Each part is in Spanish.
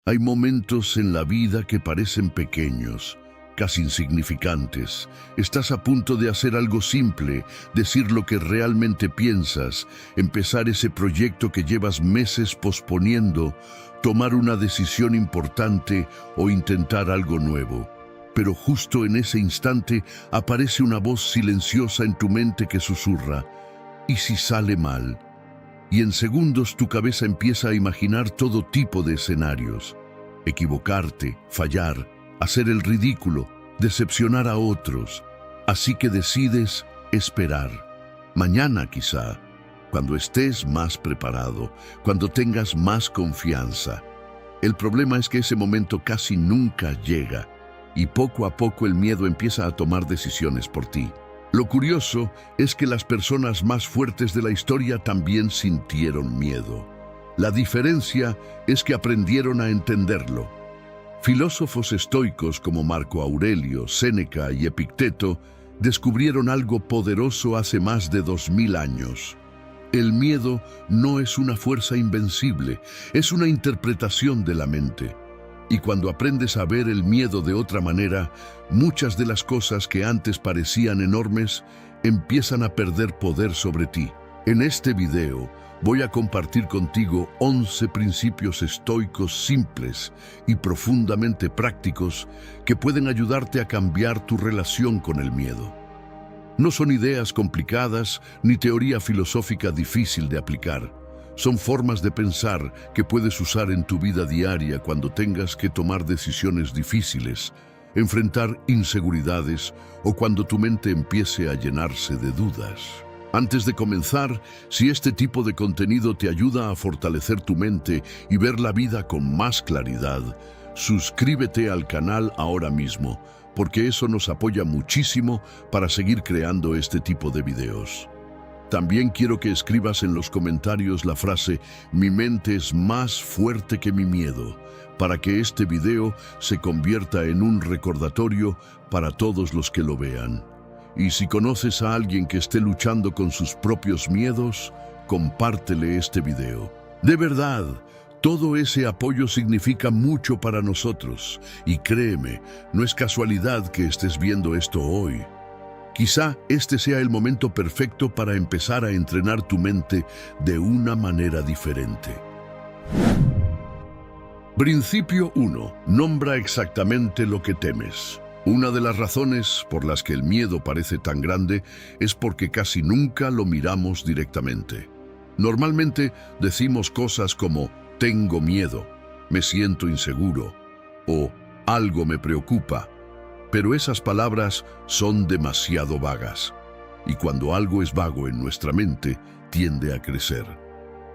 Hay momentos en la vida que parecen pequeños, casi insignificantes. Estás a punto de hacer algo simple, decir lo que realmente piensas, empezar ese proyecto que llevas meses posponiendo, tomar una decisión importante o intentar algo nuevo. Pero justo en ese instante aparece una voz silenciosa en tu mente que susurra: ¿y si sale mal? Y en segundos tu cabeza empieza a imaginar todo tipo de escenarios. Equivocarte, fallar, hacer el ridículo, decepcionar a otros. Así que decides esperar. Mañana quizá, cuando estés más preparado, cuando tengas más confianza. El problema es que ese momento casi nunca llega y poco a poco el miedo empieza a tomar decisiones por ti. Lo curioso es que las personas más fuertes de la historia también sintieron miedo. La diferencia es que aprendieron a entenderlo. Filósofos estoicos como Marco Aurelio, Séneca y Epicteto descubrieron algo poderoso hace más de 2000 años. El miedo no es una fuerza invencible, es una interpretación de la mente. Y cuando aprendes a ver el miedo de otra manera, muchas de las cosas que antes parecían enormes empiezan a perder poder sobre ti. En este video voy a compartir contigo 11 principios estoicos simples y profundamente prácticos que pueden ayudarte a cambiar tu relación con el miedo. No son ideas complicadas ni teoría filosófica difícil de aplicar. Son formas de pensar que puedes usar en tu vida diaria cuando tengas que tomar decisiones difíciles, enfrentar inseguridades o cuando tu mente empiece a llenarse de dudas. Antes de comenzar, si este tipo de contenido te ayuda a fortalecer tu mente y ver la vida con más claridad, suscríbete al canal ahora mismo, porque eso nos apoya muchísimo para seguir creando este tipo de videos. También quiero que escribas en los comentarios la frase "Mi mente es más fuerte que mi miedo", para que este video se convierta en un recordatorio para todos los que lo vean. Y si conoces a alguien que esté luchando con sus propios miedos, compártele este video. De verdad, todo ese apoyo significa mucho para nosotros. Y créeme, no es casualidad que estés viendo esto hoy. Quizá este sea el momento perfecto para empezar a entrenar tu mente de una manera diferente. Principio 1. Nombra exactamente lo que temes. Una de las razones por las que el miedo parece tan grande es porque casi nunca lo miramos directamente. Normalmente decimos cosas como "tengo miedo", "me siento inseguro" o "algo me preocupa". Pero esas palabras son demasiado vagas. Y cuando algo es vago en nuestra mente, tiende a crecer.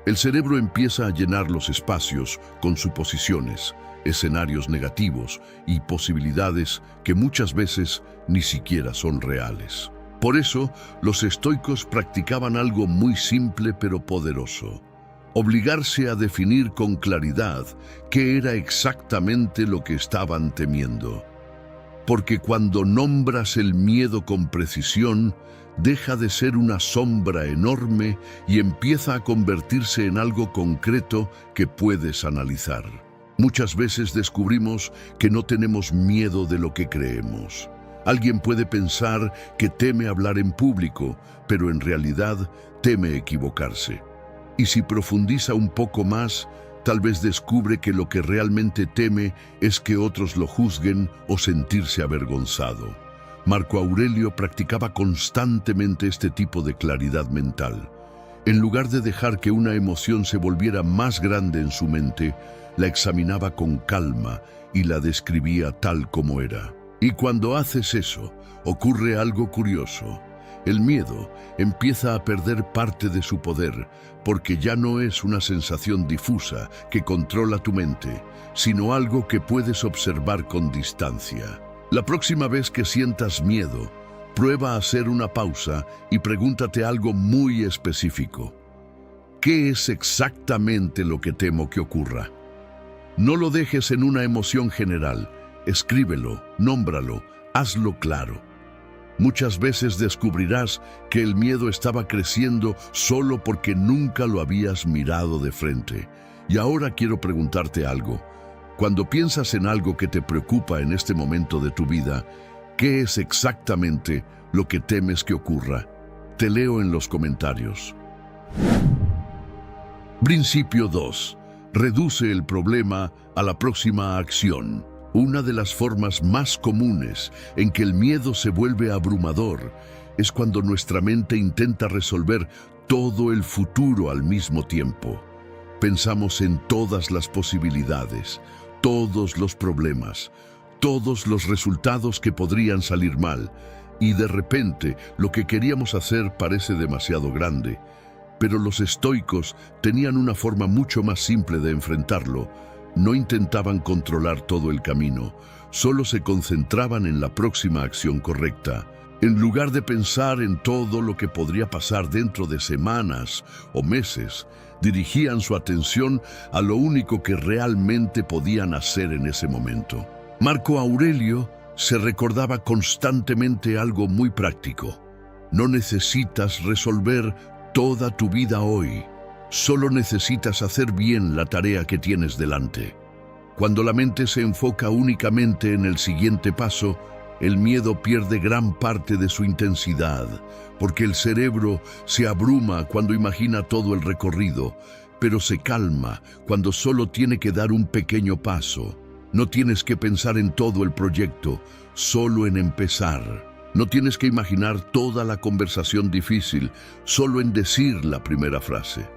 El cerebro empieza a llenar los espacios con suposiciones, escenarios negativos y posibilidades que muchas veces ni siquiera son reales. Por eso, los estoicos practicaban algo muy simple pero poderoso: obligarse a definir con claridad qué era exactamente lo que estaban temiendo. Porque cuando nombras el miedo con precisión, deja de ser una sombra enorme y empieza a convertirse en algo concreto que puedes analizar. Muchas veces descubrimos que no tenemos miedo de lo que creemos. Alguien puede pensar que teme hablar en público, pero en realidad teme equivocarse. Y si profundiza un poco más, tal vez descubre que lo que realmente teme es que otros lo juzguen o sentirse avergonzado. Marco Aurelio practicaba constantemente este tipo de claridad mental. En lugar de dejar que una emoción se volviera más grande en su mente, la examinaba con calma y la describía tal como era. Y cuando haces eso, ocurre algo curioso. El miedo empieza a perder parte de su poder, porque ya no es una sensación difusa que controla tu mente, sino algo que puedes observar con distancia. La próxima vez que sientas miedo, prueba a hacer una pausa y pregúntate algo muy específico. ¿Qué es exactamente lo que temo que ocurra? No lo dejes en una emoción general. Escríbelo, nómbralo, hazlo claro. Muchas veces descubrirás que el miedo estaba creciendo solo porque nunca lo habías mirado de frente. Y ahora quiero preguntarte algo. Cuando piensas en algo que te preocupa en este momento de tu vida, ¿qué es exactamente lo que temes que ocurra? Te leo en los comentarios. Principio 2. Reduce el problema a la próxima acción. Una de las formas más comunes en que el miedo se vuelve abrumador es cuando nuestra mente intenta resolver todo el futuro al mismo tiempo. Pensamos en todas las posibilidades, todos los problemas, todos los resultados que podrían salir mal, y de repente lo que queríamos hacer parece demasiado grande. Pero los estoicos tenían una forma mucho más simple de enfrentarlo. No intentaban controlar todo el camino, solo se concentraban en la próxima acción correcta. En lugar de pensar en todo lo que podría pasar dentro de semanas o meses, dirigían su atención a lo único que realmente podían hacer en ese momento. Marco Aurelio se recordaba constantemente algo muy práctico. No necesitas resolver toda tu vida hoy. Solo necesitas hacer bien la tarea que tienes delante. Cuando la mente se enfoca únicamente en el siguiente paso, el miedo pierde gran parte de su intensidad, porque el cerebro se abruma cuando imagina todo el recorrido, pero se calma cuando solo tiene que dar un pequeño paso. No tienes que pensar en todo el proyecto, solo en empezar. No tienes que imaginar toda la conversación difícil, solo en decir la primera frase.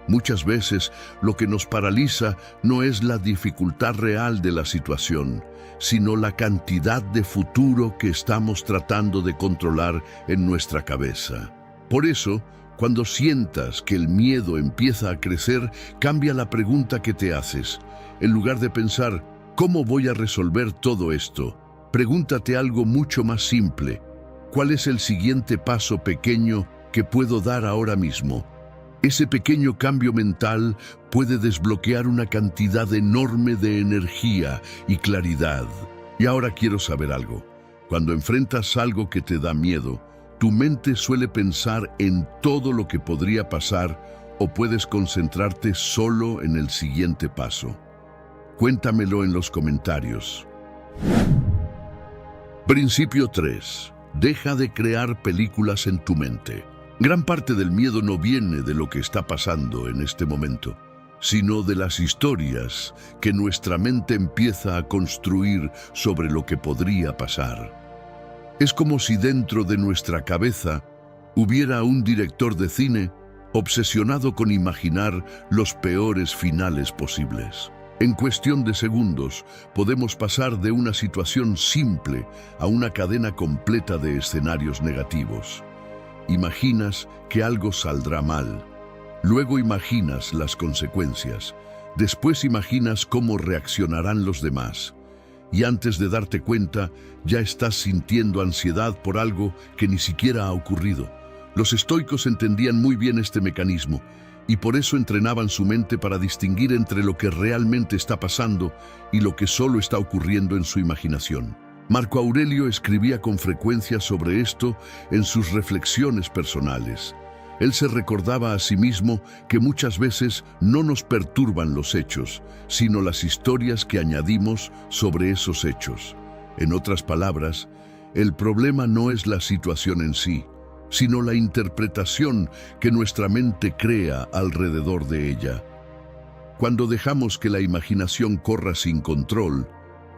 Muchas veces lo que nos paraliza no es la dificultad real de la situación, sino la cantidad de futuro que estamos tratando de controlar en nuestra cabeza. Por eso, cuando sientas que el miedo empieza a crecer, cambia la pregunta que te haces. En lugar de pensar, ¿cómo voy a resolver todo esto?, pregúntate algo mucho más simple. ¿Cuál es el siguiente paso pequeño que puedo dar ahora mismo? Ese pequeño cambio mental puede desbloquear una cantidad enorme de energía y claridad. Y ahora quiero saber algo. Cuando enfrentas algo que te da miedo, tu mente suele pensar en todo lo que podría pasar o puedes concentrarte solo en el siguiente paso. Cuéntamelo en los comentarios. Principio 3. Deja de crear películas en tu mente. Gran parte del miedo no viene de lo que está pasando en este momento, sino de las historias que nuestra mente empieza a construir sobre lo que podría pasar. Es como si dentro de nuestra cabeza hubiera un director de cine obsesionado con imaginar los peores finales posibles. En cuestión de segundos, podemos pasar de una situación simple a una cadena completa de escenarios negativos. Imaginas que algo saldrá mal, luego imaginas las consecuencias, después imaginas cómo reaccionarán los demás, y antes de darte cuenta, ya estás sintiendo ansiedad por algo que ni siquiera ha ocurrido. Los estoicos entendían muy bien este mecanismo, y por eso entrenaban su mente para distinguir entre lo que realmente está pasando y lo que solo está ocurriendo en su imaginación. Marco Aurelio escribía con frecuencia sobre esto en sus reflexiones personales. Él se recordaba a sí mismo que muchas veces no nos perturban los hechos, sino las historias que añadimos sobre esos hechos. En otras palabras, el problema no es la situación en sí, sino la interpretación que nuestra mente crea alrededor de ella. Cuando dejamos que la imaginación corra sin control,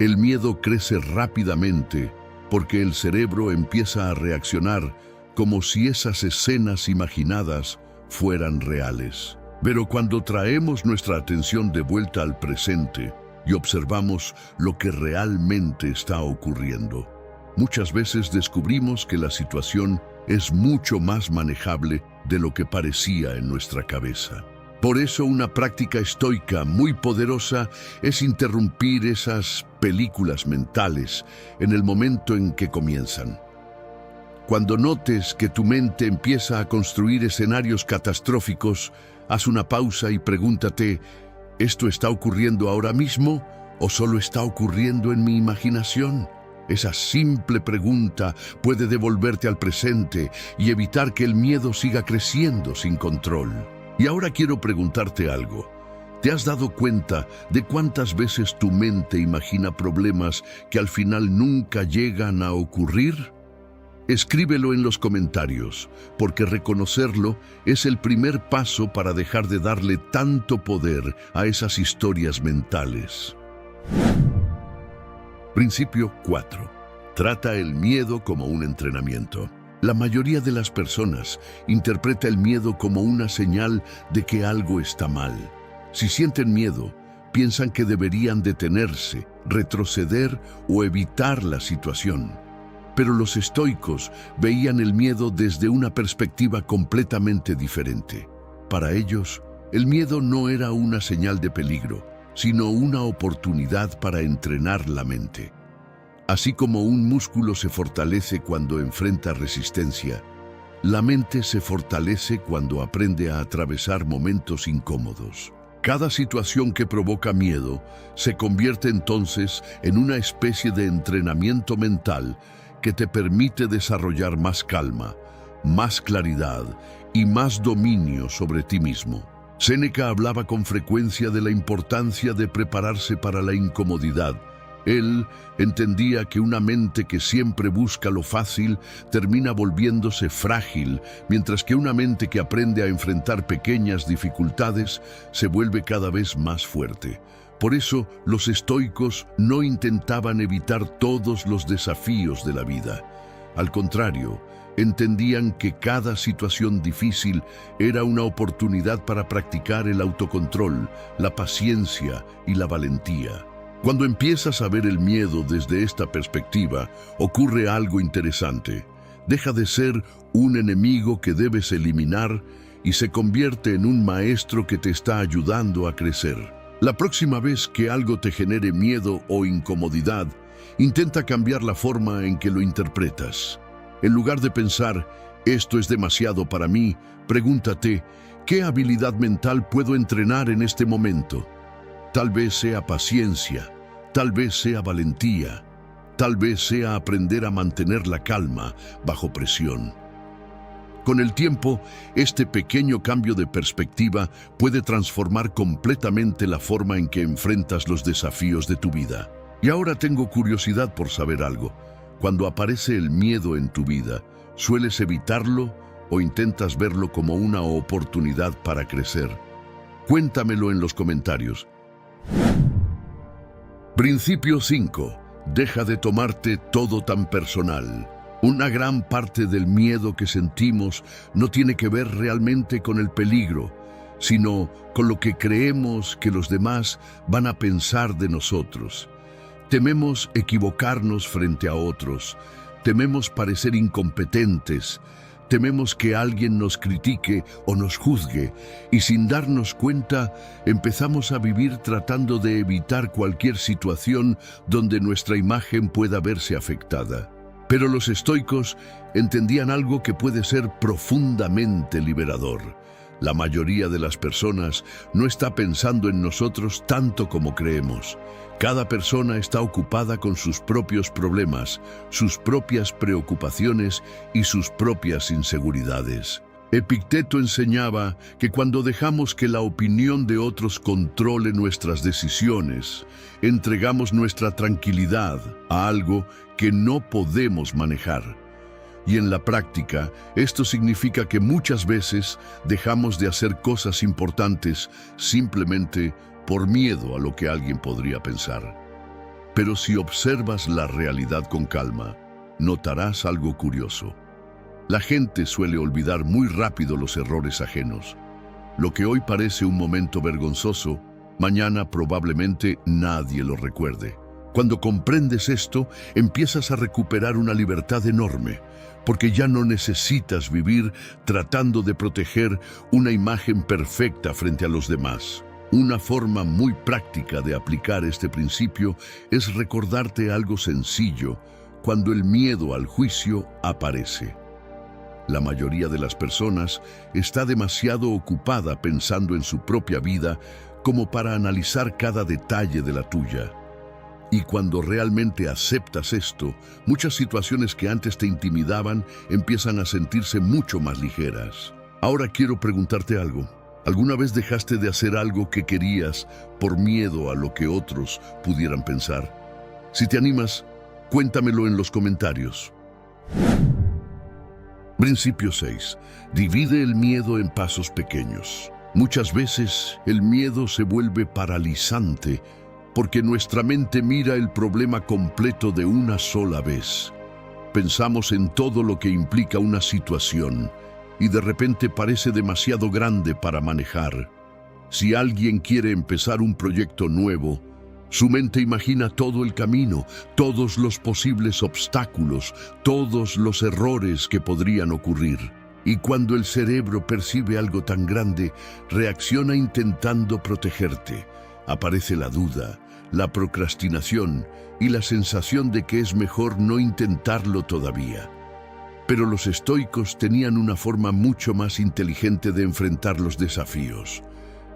el miedo crece rápidamente porque el cerebro empieza a reaccionar como si esas escenas imaginadas fueran reales. Pero cuando traemos nuestra atención de vuelta al presente y observamos lo que realmente está ocurriendo, muchas veces descubrimos que la situación es mucho más manejable de lo que parecía en nuestra cabeza. Por eso una práctica estoica muy poderosa es interrumpir esas películas mentales en el momento en que comienzan. Cuando notes que tu mente empieza a construir escenarios catastróficos, haz una pausa y pregúntate, ¿esto está ocurriendo ahora mismo o solo está ocurriendo en mi imaginación? Esa simple pregunta puede devolverte al presente y evitar que el miedo siga creciendo sin control. Y ahora quiero preguntarte algo. ¿Te has dado cuenta de cuántas veces tu mente imagina problemas que al final nunca llegan a ocurrir? Escríbelo en los comentarios, porque reconocerlo es el primer paso para dejar de darle tanto poder a esas historias mentales. Principio 4. Trata el miedo como un entrenamiento. La mayoría de las personas interpreta el miedo como una señal de que algo está mal. Si sienten miedo, piensan que deberían detenerse, retroceder o evitar la situación. Pero los estoicos veían el miedo desde una perspectiva completamente diferente. Para ellos, el miedo no era una señal de peligro, sino una oportunidad para entrenar la mente. Así como un músculo se fortalece cuando enfrenta resistencia, la mente se fortalece cuando aprende a atravesar momentos incómodos. Cada situación que provoca miedo se convierte entonces en una especie de entrenamiento mental que te permite desarrollar más calma, más claridad y más dominio sobre ti mismo. Séneca hablaba con frecuencia de la importancia de prepararse para la incomodidad. Él entendía que una mente que siempre busca lo fácil termina volviéndose frágil, mientras que una mente que aprende a enfrentar pequeñas dificultades se vuelve cada vez más fuerte. Por eso, los estoicos no intentaban evitar todos los desafíos de la vida. Al contrario, entendían que cada situación difícil era una oportunidad para practicar el autocontrol, la paciencia y la valentía. Cuando empiezas a ver el miedo desde esta perspectiva, ocurre algo interesante. Deja de ser un enemigo que debes eliminar y se convierte en un maestro que te está ayudando a crecer. La próxima vez que algo te genere miedo o incomodidad, intenta cambiar la forma en que lo interpretas. En lugar de pensar, esto es demasiado para mí, pregúntate, ¿qué habilidad mental puedo entrenar en este momento? Tal vez sea paciencia, tal vez sea valentía, tal vez sea aprender a mantener la calma bajo presión. Con el tiempo, este pequeño cambio de perspectiva puede transformar completamente la forma en que enfrentas los desafíos de tu vida. Y ahora tengo curiosidad por saber algo. Cuando aparece el miedo en tu vida, ¿sueles evitarlo o intentas verlo como una oportunidad para crecer? Cuéntamelo en los comentarios. Principio 5. Deja de tomarte todo tan personal. Una gran parte del miedo que sentimos no tiene que ver realmente con el peligro, sino con lo que creemos que los demás van a pensar de nosotros. Tememos equivocarnos frente a otros, tememos parecer incompetentes, tememos que alguien nos critique o nos juzgue, y sin darnos cuenta empezamos a vivir tratando de evitar cualquier situación donde nuestra imagen pueda verse afectada. Pero los estoicos entendían algo que puede ser profundamente liberador. La mayoría de las personas no está pensando en nosotros tanto como creemos. Cada persona está ocupada con sus propios problemas, sus propias preocupaciones y sus propias inseguridades. Epicteto enseñaba que cuando dejamos que la opinión de otros controle nuestras decisiones, entregamos nuestra tranquilidad a algo que no podemos manejar. Y en la práctica, esto significa que muchas veces dejamos de hacer cosas importantes simplemente por miedo a lo que alguien podría pensar. Pero si observas la realidad con calma, notarás algo curioso. La gente suele olvidar muy rápido los errores ajenos. Lo que hoy parece un momento vergonzoso, mañana probablemente nadie lo recuerde. Cuando comprendes esto, empiezas a recuperar una libertad enorme, porque ya no necesitas vivir tratando de proteger una imagen perfecta frente a los demás. Una forma muy práctica de aplicar este principio es recordarte algo sencillo cuando el miedo al juicio aparece. La mayoría de las personas está demasiado ocupada pensando en su propia vida como para analizar cada detalle de la tuya. Y cuando realmente aceptas esto, muchas situaciones que antes te intimidaban empiezan a sentirse mucho más ligeras. Ahora quiero preguntarte algo. ¿Alguna vez dejaste de hacer algo que querías por miedo a lo que otros pudieran pensar? Si te animas, cuéntamelo en los comentarios. Principio 6. Divide el miedo en pasos pequeños. Muchas veces el miedo se vuelve paralizante porque nuestra mente mira el problema completo de una sola vez. Pensamos en todo lo que implica una situación y de repente parece demasiado grande para manejar. Si alguien quiere empezar un proyecto nuevo, su mente imagina todo el camino, todos los posibles obstáculos, todos los errores que podrían ocurrir. Y cuando el cerebro percibe algo tan grande, reacciona intentando protegerte. Aparece la duda, la procrastinación y la sensación de que es mejor no intentarlo todavía. Pero los estoicos tenían una forma mucho más inteligente de enfrentar los desafíos: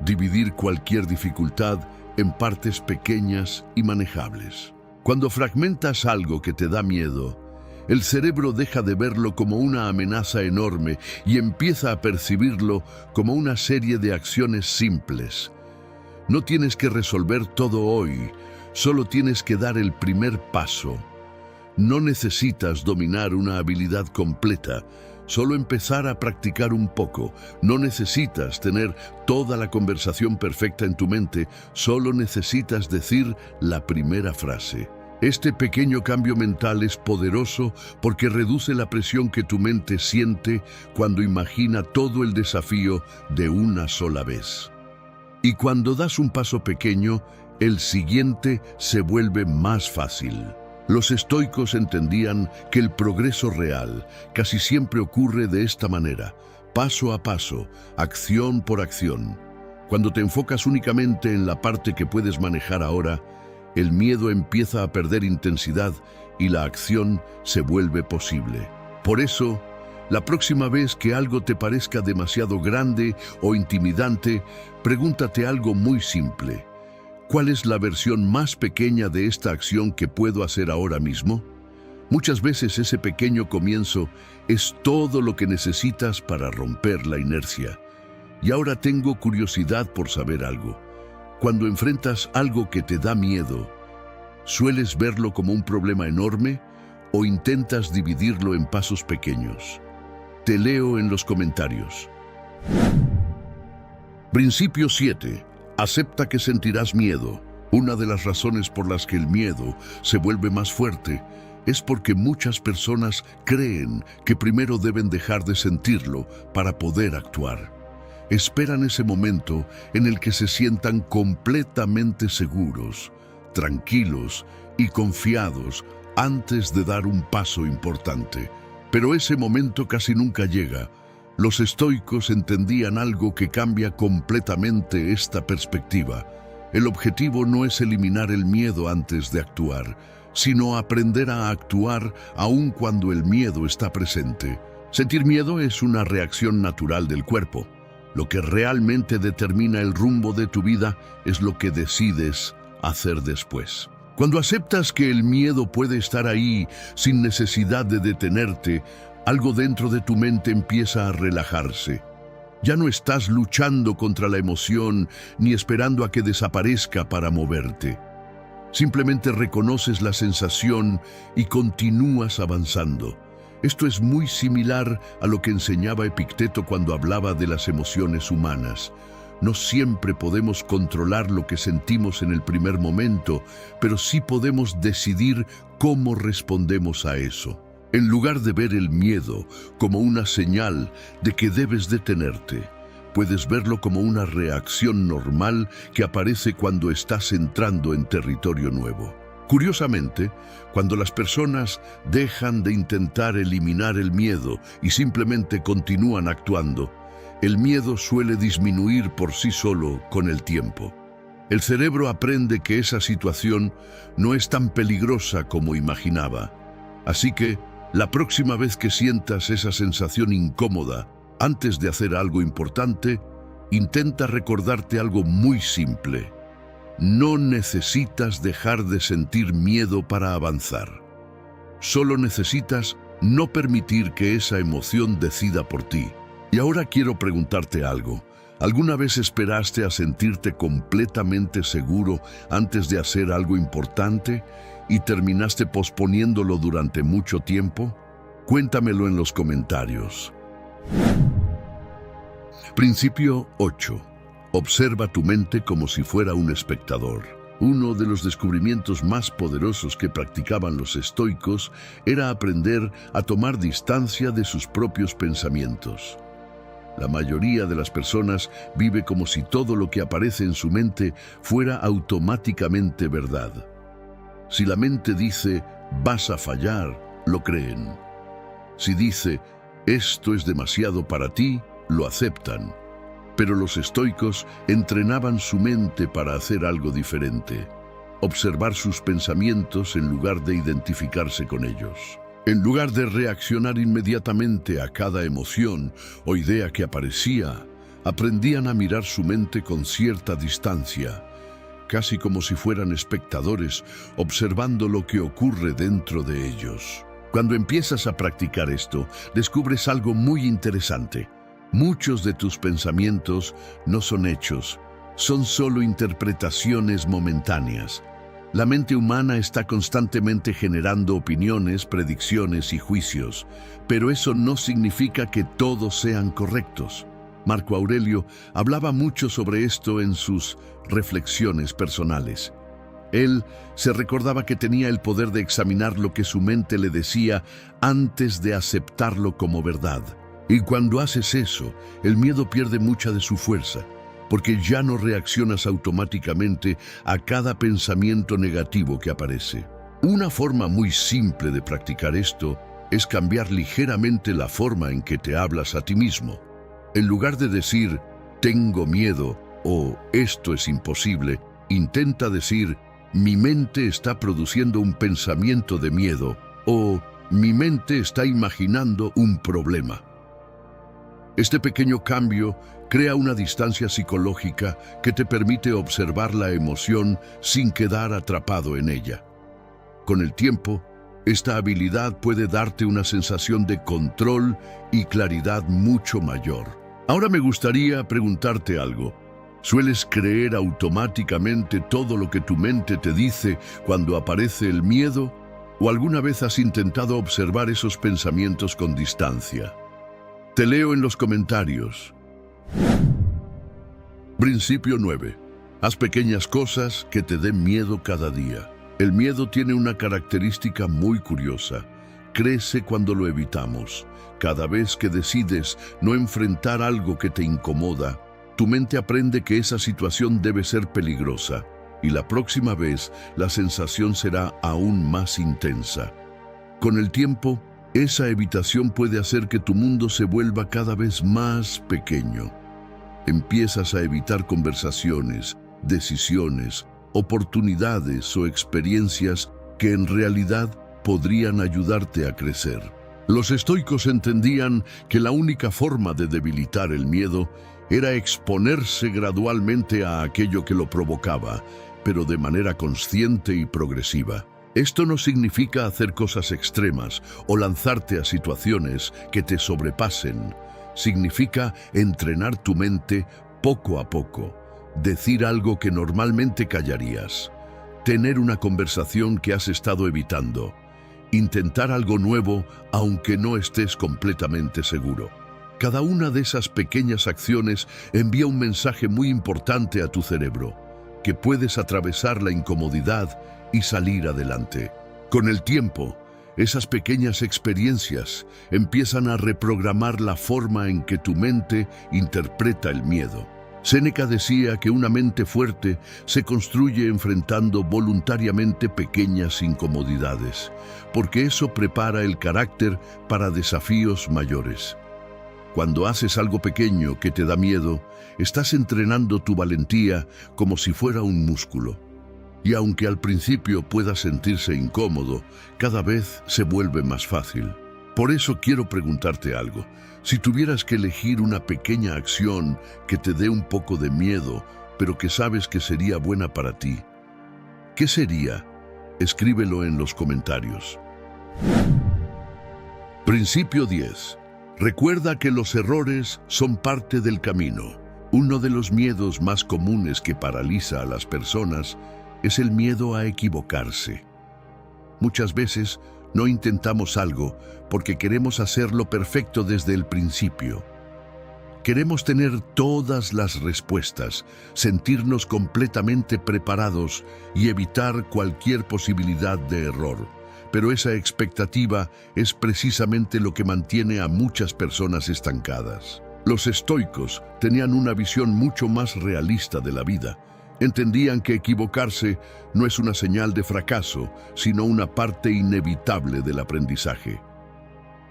dividir cualquier dificultad en partes pequeñas y manejables. Cuando fragmentas algo que te da miedo, el cerebro deja de verlo como una amenaza enorme y empieza a percibirlo como una serie de acciones simples. No tienes que resolver todo hoy, solo tienes que dar el primer paso. No necesitas dominar una habilidad completa, solo empezar a practicar un poco. No necesitas tener toda la conversación perfecta en tu mente, solo necesitas decir la primera frase. Este pequeño cambio mental es poderoso porque reduce la presión que tu mente siente cuando imagina todo el desafío de una sola vez. Y cuando das un paso pequeño, el siguiente se vuelve más fácil. Los estoicos entendían que el progreso real casi siempre ocurre de esta manera, paso a paso, acción por acción. Cuando te enfocas únicamente en la parte que puedes manejar ahora, el miedo empieza a perder intensidad y la acción se vuelve posible. Por eso, la próxima vez que algo te parezca demasiado grande o intimidante, pregúntate algo muy simple. ¿Cuál es la versión más pequeña de esta acción que puedo hacer ahora mismo? Muchas veces ese pequeño comienzo es todo lo que necesitas para romper la inercia. Y ahora tengo curiosidad por saber algo. Cuando enfrentas algo que te da miedo, ¿sueles verlo como un problema enorme o intentas dividirlo en pasos pequeños? Te leo en los comentarios. Principio 7. Acepta que sentirás miedo. Una de las razones por las que el miedo se vuelve más fuerte es porque muchas personas creen que primero deben dejar de sentirlo para poder actuar. Esperan ese momento en el que se sientan completamente seguros, tranquilos y confiados antes de dar un paso importante. Pero ese momento casi nunca llega. Los estoicos entendían algo que cambia completamente esta perspectiva. El objetivo no es eliminar el miedo antes de actuar, sino aprender a actuar aun cuando el miedo está presente. Sentir miedo es una reacción natural del cuerpo. Lo que realmente determina el rumbo de tu vida es lo que decides hacer después. Cuando aceptas que el miedo puede estar ahí sin necesidad de detenerte, algo dentro de tu mente empieza a relajarse. Ya no estás luchando contra la emoción ni esperando a que desaparezca para moverte. Simplemente reconoces la sensación y continúas avanzando. Esto es muy similar a lo que enseñaba Epicteto cuando hablaba de las emociones humanas. No siempre podemos controlar lo que sentimos en el primer momento, pero sí podemos decidir cómo respondemos a eso. En lugar de ver el miedo como una señal de que debes detenerte, puedes verlo como una reacción normal que aparece cuando estás entrando en territorio nuevo. Curiosamente, cuando las personas dejan de intentar eliminar el miedo y simplemente continúan actuando, el miedo suele disminuir por sí solo con el tiempo. El cerebro aprende que esa situación no es tan peligrosa como imaginaba. Así que, la próxima vez que sientas esa sensación incómoda, antes de hacer algo importante, intenta recordarte algo muy simple. No necesitas dejar de sentir miedo para avanzar. Solo necesitas no permitir que esa emoción decida por ti. Y ahora quiero preguntarte algo. ¿Alguna vez esperaste a sentirte completamente seguro antes de hacer algo importante y terminaste posponiéndolo durante mucho tiempo? Cuéntamelo en los comentarios. Principio 8. Observa tu mente como si fuera un espectador. Uno de los descubrimientos más poderosos que practicaban los estoicos era aprender a tomar distancia de sus propios pensamientos. La mayoría de las personas vive como si todo lo que aparece en su mente fuera automáticamente verdad. Si la mente dice, vas a fallar, lo creen. Si dice, esto es demasiado para ti, lo aceptan. Pero los estoicos entrenaban su mente para hacer algo diferente. Observar sus pensamientos en lugar de identificarse con ellos. En lugar de reaccionar inmediatamente a cada emoción o idea que aparecía, aprendían a mirar su mente con cierta distancia, casi como si fueran espectadores observando lo que ocurre dentro de ellos. Cuando empiezas a practicar esto, descubres algo muy interesante. Muchos de tus pensamientos no son hechos, son solo interpretaciones momentáneas. La mente humana está constantemente generando opiniones, predicciones y juicios, pero eso no significa que todos sean correctos. Marco Aurelio hablaba mucho sobre esto en sus reflexiones personales. Él se recordaba que tenía el poder de examinar lo que su mente le decía antes de aceptarlo como verdad. Y cuando haces eso, el miedo pierde mucha de su fuerza, porque ya no reaccionas automáticamente a cada pensamiento negativo que aparece. Una forma muy simple de practicar esto es cambiar ligeramente la forma en que te hablas a ti mismo. En lugar de decir, tengo miedo o esto es imposible, intenta decir, mi mente está produciendo un pensamiento de miedo o mi mente está imaginando un problema. Este pequeño cambio crea una distancia psicológica que te permite observar la emoción sin quedar atrapado en ella. Con el tiempo, esta habilidad puede darte una sensación de control y claridad mucho mayor. Ahora me gustaría preguntarte algo. ¿Sueles creer automáticamente todo lo que tu mente te dice cuando aparece el miedo? ¿O alguna vez has intentado observar esos pensamientos con distancia? Te leo en los comentarios. Principio 9. Haz pequeñas cosas que te den miedo cada día. El miedo tiene una característica muy curiosa. Crece cuando lo evitamos. Cada vez que decides no enfrentar algo que te incomoda, tu mente aprende que esa situación debe ser peligrosa, y la próxima vez la sensación será aún más intensa. Con el tiempo, esa evitación puede hacer que tu mundo se vuelva cada vez más pequeño. Empiezas a evitar conversaciones, decisiones, oportunidades o experiencias que en realidad podrían ayudarte a crecer. Los estoicos entendían que la única forma de debilitar el miedo era exponerse gradualmente a aquello que lo provocaba, pero de manera consciente y progresiva. Esto no significa hacer cosas extremas o lanzarte a situaciones que te sobrepasen. Significa entrenar tu mente poco a poco, decir algo que normalmente callarías, tener una conversación que has estado evitando, intentar algo nuevo aunque no estés completamente seguro. Cada una de esas pequeñas acciones envía un mensaje muy importante a tu cerebro, que puedes atravesar la incomodidad y salir adelante. Con el tiempo, esas pequeñas experiencias empiezan a reprogramar la forma en que tu mente interpreta el miedo. Séneca decía que una mente fuerte se construye enfrentando voluntariamente pequeñas incomodidades, porque eso prepara el carácter para desafíos mayores. Cuando haces algo pequeño que te da miedo, estás entrenando tu valentía como si fuera un músculo. Y aunque al principio pueda sentirse incómodo, cada vez se vuelve más fácil. Por eso quiero preguntarte algo. Si tuvieras que elegir una pequeña acción que te dé un poco de miedo, pero que sabes que sería buena para ti, ¿qué sería? Escríbelo en los comentarios. Principio 10. Recuerda que los errores son parte del camino. Uno de los miedos más comunes que paraliza a las personas es el miedo a equivocarse. Muchas veces no intentamos algo porque queremos hacerlo perfecto desde el principio. Queremos tener todas las respuestas, sentirnos completamente preparados y evitar cualquier posibilidad de error. Pero esa expectativa es precisamente lo que mantiene a muchas personas estancadas. Los estoicos tenían una visión mucho más realista de la vida. Entendían que equivocarse no es una señal de fracaso, sino una parte inevitable del aprendizaje.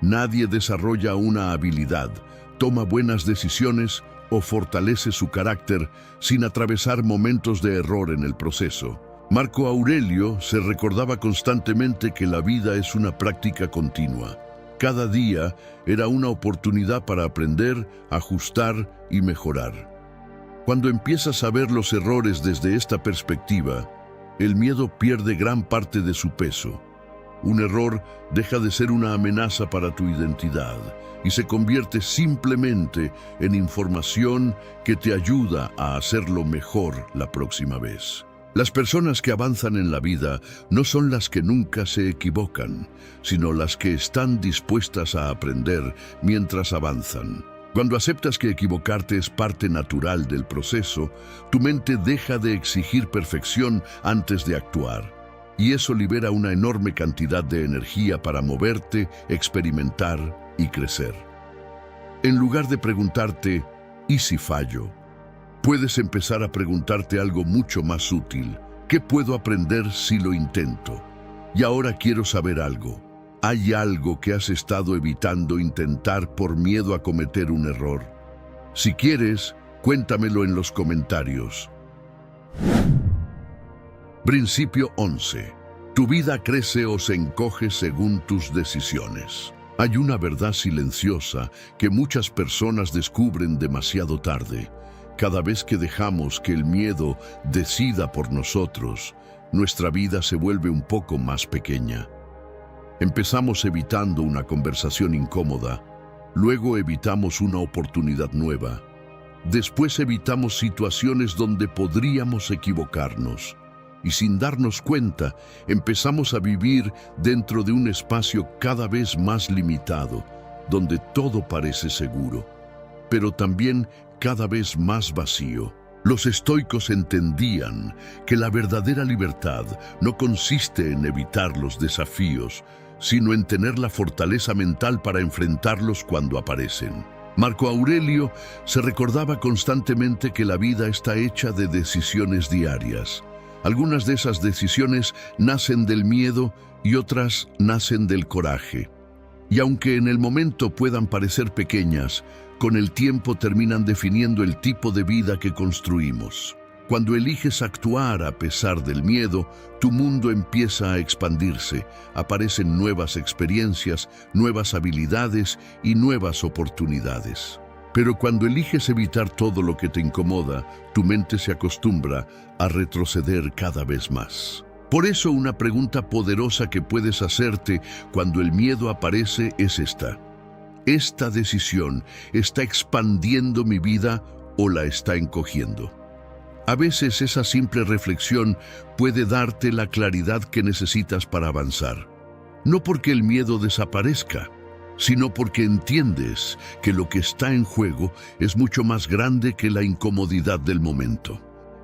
Nadie desarrolla una habilidad, toma buenas decisiones o fortalece su carácter sin atravesar momentos de error en el proceso. Marco Aurelio se recordaba constantemente que la vida es una práctica continua. Cada día era una oportunidad para aprender, ajustar y mejorar. Cuando empiezas a ver los errores desde esta perspectiva, el miedo pierde gran parte de su peso. Un error deja de ser una amenaza para tu identidad y se convierte simplemente en información que te ayuda a hacerlo mejor la próxima vez. Las personas que avanzan en la vida no son las que nunca se equivocan, sino las que están dispuestas a aprender mientras avanzan. Cuando aceptas que equivocarte es parte natural del proceso, tu mente deja de exigir perfección antes de actuar. Y eso libera una enorme cantidad de energía para moverte, experimentar y crecer. En lugar de preguntarte, ¿y si fallo?, puedes empezar a preguntarte algo mucho más útil. ¿Qué puedo aprender si lo intento? Y ahora quiero saber algo. ¿Hay algo que has estado evitando intentar por miedo a cometer un error? Si quieres, cuéntamelo en los comentarios. Principio 11. Tu vida crece o se encoge según tus decisiones. Hay una verdad silenciosa que muchas personas descubren demasiado tarde. Cada vez que dejamos que el miedo decida por nosotros, nuestra vida se vuelve un poco más pequeña. Empezamos evitando una conversación incómoda, luego evitamos una oportunidad nueva, después evitamos situaciones donde podríamos equivocarnos, y sin darnos cuenta, empezamos a vivir dentro de un espacio cada vez más limitado, donde todo parece seguro, pero también cada vez más vacío. Los estoicos entendían que la verdadera libertad no consiste en evitar los desafíos, sino en tener la fortaleza mental para enfrentarlos cuando aparecen. Marco Aurelio se recordaba constantemente que la vida está hecha de decisiones diarias. Algunas de esas decisiones nacen del miedo y otras nacen del coraje. Y aunque en el momento puedan parecer pequeñas, con el tiempo terminan definiendo el tipo de vida que construimos. Cuando eliges actuar a pesar del miedo, tu mundo empieza a expandirse, aparecen nuevas experiencias, nuevas habilidades y nuevas oportunidades. Pero cuando eliges evitar todo lo que te incomoda, tu mente se acostumbra a retroceder cada vez más. Por eso una pregunta poderosa que puedes hacerte cuando el miedo aparece es esta. ¿Esta decisión está expandiendo mi vida o la está encogiendo? A veces esa simple reflexión puede darte la claridad que necesitas para avanzar. No porque el miedo desaparezca, sino porque entiendes que lo que está en juego es mucho más grande que la incomodidad del momento.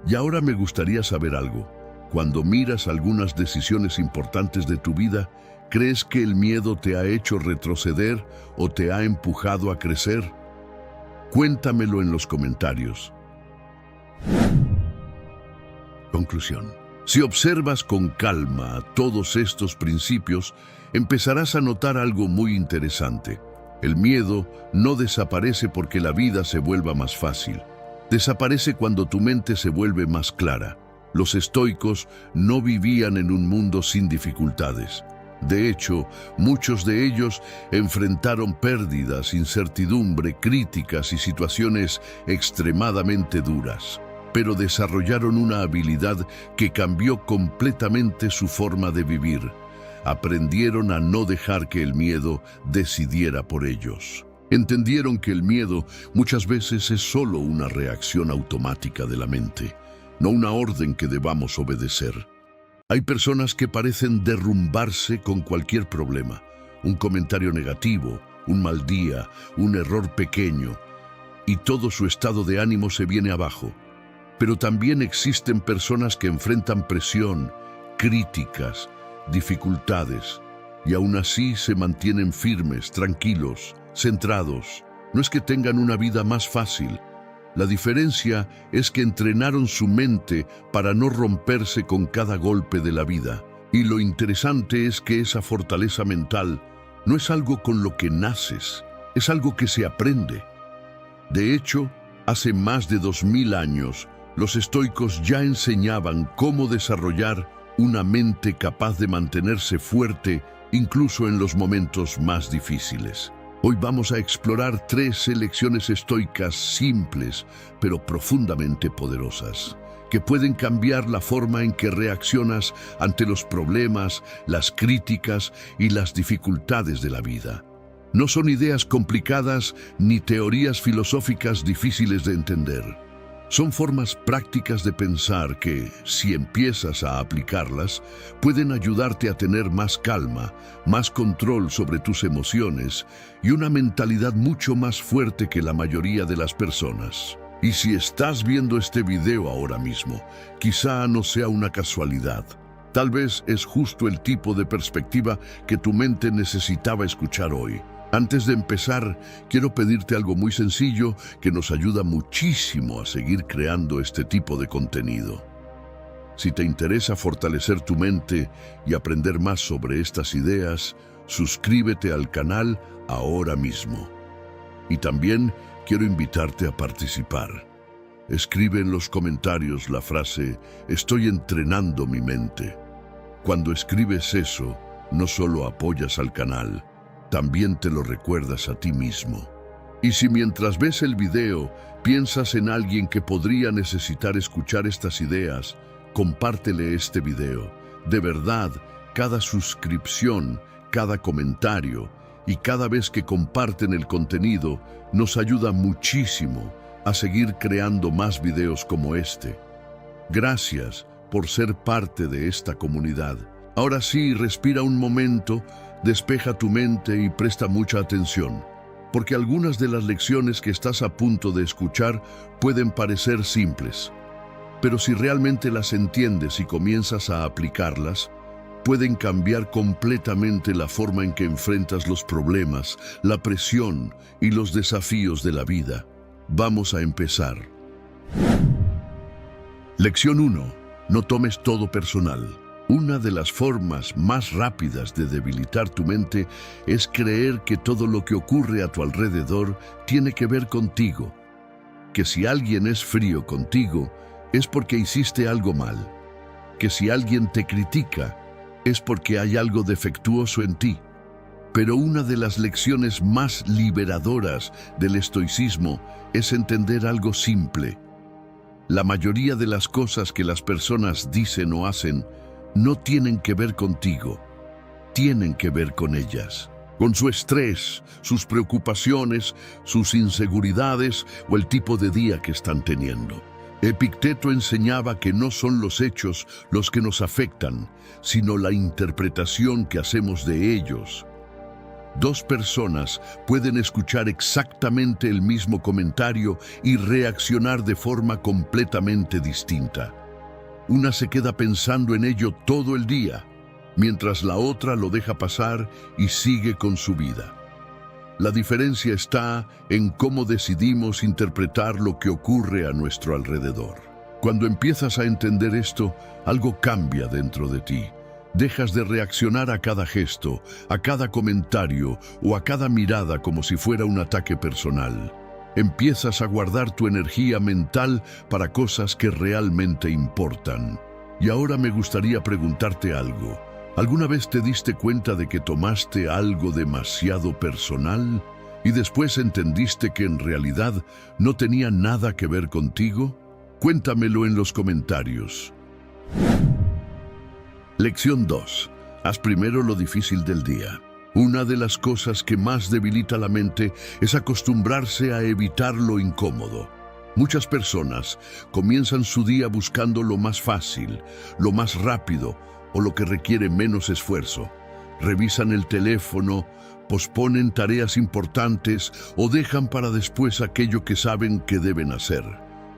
Y ahora me gustaría saber algo. Cuando miras algunas decisiones importantes de tu vida, ¿crees que el miedo te ha hecho retroceder o te ha empujado a crecer? Cuéntamelo en los comentarios. Conclusión. Si observas con calma todos estos principios, empezarás a notar algo muy interesante. El miedo no desaparece porque la vida se vuelva más fácil. Desaparece cuando tu mente se vuelve más clara. Los estoicos no vivían en un mundo sin dificultades. De hecho, muchos de ellos enfrentaron pérdidas, incertidumbre, críticas y situaciones extremadamente duras. Pero desarrollaron una habilidad que cambió completamente su forma de vivir. Aprendieron a no dejar que el miedo decidiera por ellos. Entendieron que el miedo muchas veces es solo una reacción automática de la mente, no una orden que debamos obedecer. Hay personas que parecen derrumbarse con cualquier problema, un comentario negativo, un mal día, un error pequeño, y todo su estado de ánimo se viene abajo. Pero también existen personas que enfrentan presión, críticas, dificultades, y aún así se mantienen firmes, tranquilos, centrados. No es que tengan una vida más fácil. La diferencia es que entrenaron su mente para no romperse con cada golpe de la vida. Y lo interesante es que esa fortaleza mental no es algo con lo que naces, es algo que se aprende. De hecho, hace más de 2000 años, los estoicos ya enseñaban cómo desarrollar una mente capaz de mantenerse fuerte incluso en los momentos más difíciles. Hoy vamos a explorar 3 lecciones estoicas simples, pero profundamente poderosas, que pueden cambiar la forma en que reaccionas ante los problemas, las críticas y las dificultades de la vida. No son ideas complicadas ni teorías filosóficas difíciles de entender. Son formas prácticas de pensar que, si empiezas a aplicarlas, pueden ayudarte a tener más calma, más control sobre tus emociones y una mentalidad mucho más fuerte que la mayoría de las personas. Y si estás viendo este video ahora mismo, quizá no sea una casualidad. Tal vez es justo el tipo de perspectiva que tu mente necesitaba escuchar hoy. Antes de empezar, quiero pedirte algo muy sencillo que nos ayuda muchísimo a seguir creando este tipo de contenido. Si te interesa fortalecer tu mente y aprender más sobre estas ideas, suscríbete al canal ahora mismo. Y también quiero invitarte a participar. Escribe en los comentarios la frase "Estoy entrenando mi mente". Cuando escribes eso, no solo apoyas al canal, también te lo recuerdas a ti mismo. Y si mientras ves el video piensas en alguien que podría necesitar escuchar estas ideas, compártele este video. De verdad, cada suscripción, cada comentario y cada vez que comparten el contenido nos ayuda muchísimo a seguir creando más videos como este. Gracias por ser parte de esta comunidad. Ahora sí, respira un momento, despeja tu mente y presta mucha atención, porque algunas de las lecciones que estás a punto de escuchar pueden parecer simples, pero si realmente las entiendes y comienzas a aplicarlas, pueden cambiar completamente la forma en que enfrentas los problemas, la presión y los desafíos de la vida. Vamos a empezar. Lección 1. No tomes todo personal. Una de las formas más rápidas de debilitar tu mente es creer que todo lo que ocurre a tu alrededor tiene que ver contigo. Que si alguien es frío contigo, es porque hiciste algo mal. Que si alguien te critica, es porque hay algo defectuoso en ti. Pero una de las lecciones más liberadoras del estoicismo es entender algo simple. La mayoría de las cosas que las personas dicen o hacen no tienen que ver contigo, tienen que ver con ellas, con su estrés, sus preocupaciones, sus inseguridades o el tipo de día que están teniendo. Epicteto enseñaba que no son los hechos los que nos afectan, sino la interpretación que hacemos de ellos. 2 personas pueden escuchar exactamente el mismo comentario y reaccionar de forma completamente distinta. Una se queda pensando en ello todo el día, mientras la otra lo deja pasar y sigue con su vida. La diferencia está en cómo decidimos interpretar lo que ocurre a nuestro alrededor. Cuando empiezas a entender esto, algo cambia dentro de ti. Dejas de reaccionar a cada gesto, a cada comentario o a cada mirada como si fuera un ataque personal. Empiezas a guardar tu energía mental para cosas que realmente importan. Y ahora me gustaría preguntarte algo. ¿Alguna vez te diste cuenta de que tomaste algo demasiado personal y después entendiste que en realidad no tenía nada que ver contigo? Cuéntamelo en los comentarios. Lección 2. Haz primero lo difícil del día. Una de las cosas que más debilita la mente es acostumbrarse a evitar lo incómodo. Muchas personas comienzan su día buscando lo más fácil, lo más rápido o lo que requiere menos esfuerzo. Revisan el teléfono, posponen tareas importantes o dejan para después aquello que saben que deben hacer.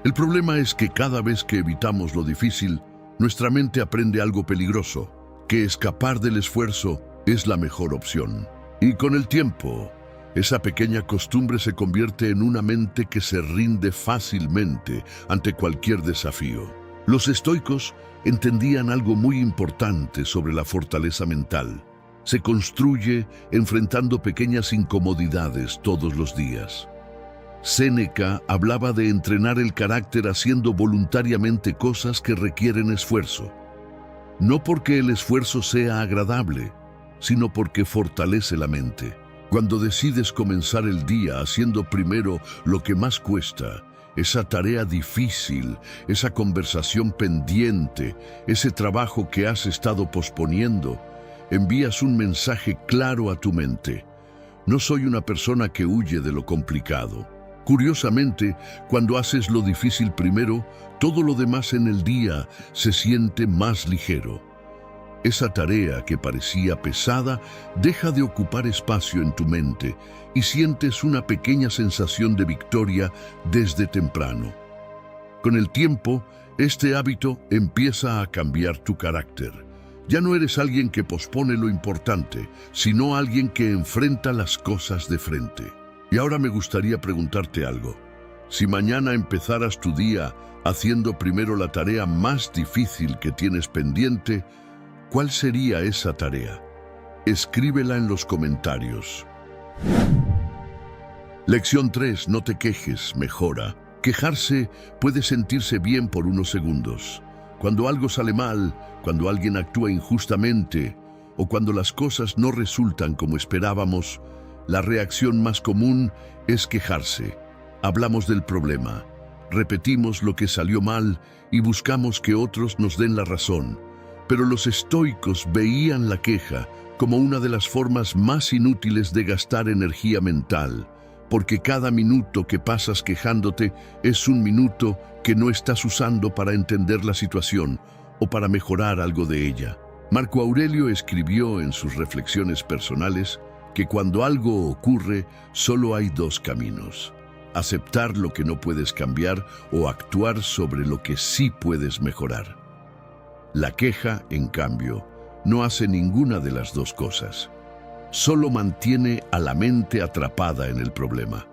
El problema es que cada vez que evitamos lo difícil, nuestra mente aprende algo peligroso, que escapar del esfuerzo es la mejor opción. Y con el tiempo, esa pequeña costumbre se convierte en una mente que se rinde fácilmente ante cualquier desafío. Los estoicos entendían algo muy importante sobre la fortaleza mental. Se construye enfrentando pequeñas incomodidades todos los días. Séneca hablaba de entrenar el carácter haciendo voluntariamente cosas que requieren esfuerzo. No porque el esfuerzo sea agradable, sino porque fortalece la mente. Cuando decides comenzar el día haciendo primero lo que más cuesta, esa tarea difícil, esa conversación pendiente, ese trabajo que has estado posponiendo, envías un mensaje claro a tu mente. No soy una persona que huye de lo complicado. Curiosamente, cuando haces lo difícil primero, todo lo demás en el día se siente más ligero. Esa tarea que parecía pesada deja de ocupar espacio en tu mente y sientes una pequeña sensación de victoria desde temprano. Con el tiempo, este hábito empieza a cambiar tu carácter. Ya no eres alguien que pospone lo importante, sino alguien que enfrenta las cosas de frente. Y ahora me gustaría preguntarte algo. Si mañana empezaras tu día haciendo primero la tarea más difícil que tienes pendiente, ¿cuál sería esa tarea? Escríbela en los comentarios. Lección 3. No te quejes, mejora. Quejarse puede sentirse bien por unos segundos. Cuando algo sale mal, cuando alguien actúa injustamente o cuando las cosas no resultan como esperábamos, la reacción más común es quejarse. Hablamos del problema, repetimos lo que salió mal y buscamos que otros nos den la razón. Pero los estoicos veían la queja como una de las formas más inútiles de gastar energía mental, porque cada minuto que pasas quejándote es un minuto que no estás usando para entender la situación o para mejorar algo de ella. Marco Aurelio escribió en sus reflexiones personales que cuando algo ocurre, solo hay dos caminos: aceptar lo que no puedes cambiar o actuar sobre lo que sí puedes mejorar. La queja, en cambio, no hace ninguna de las dos cosas. Solo mantiene a la mente atrapada en el problema.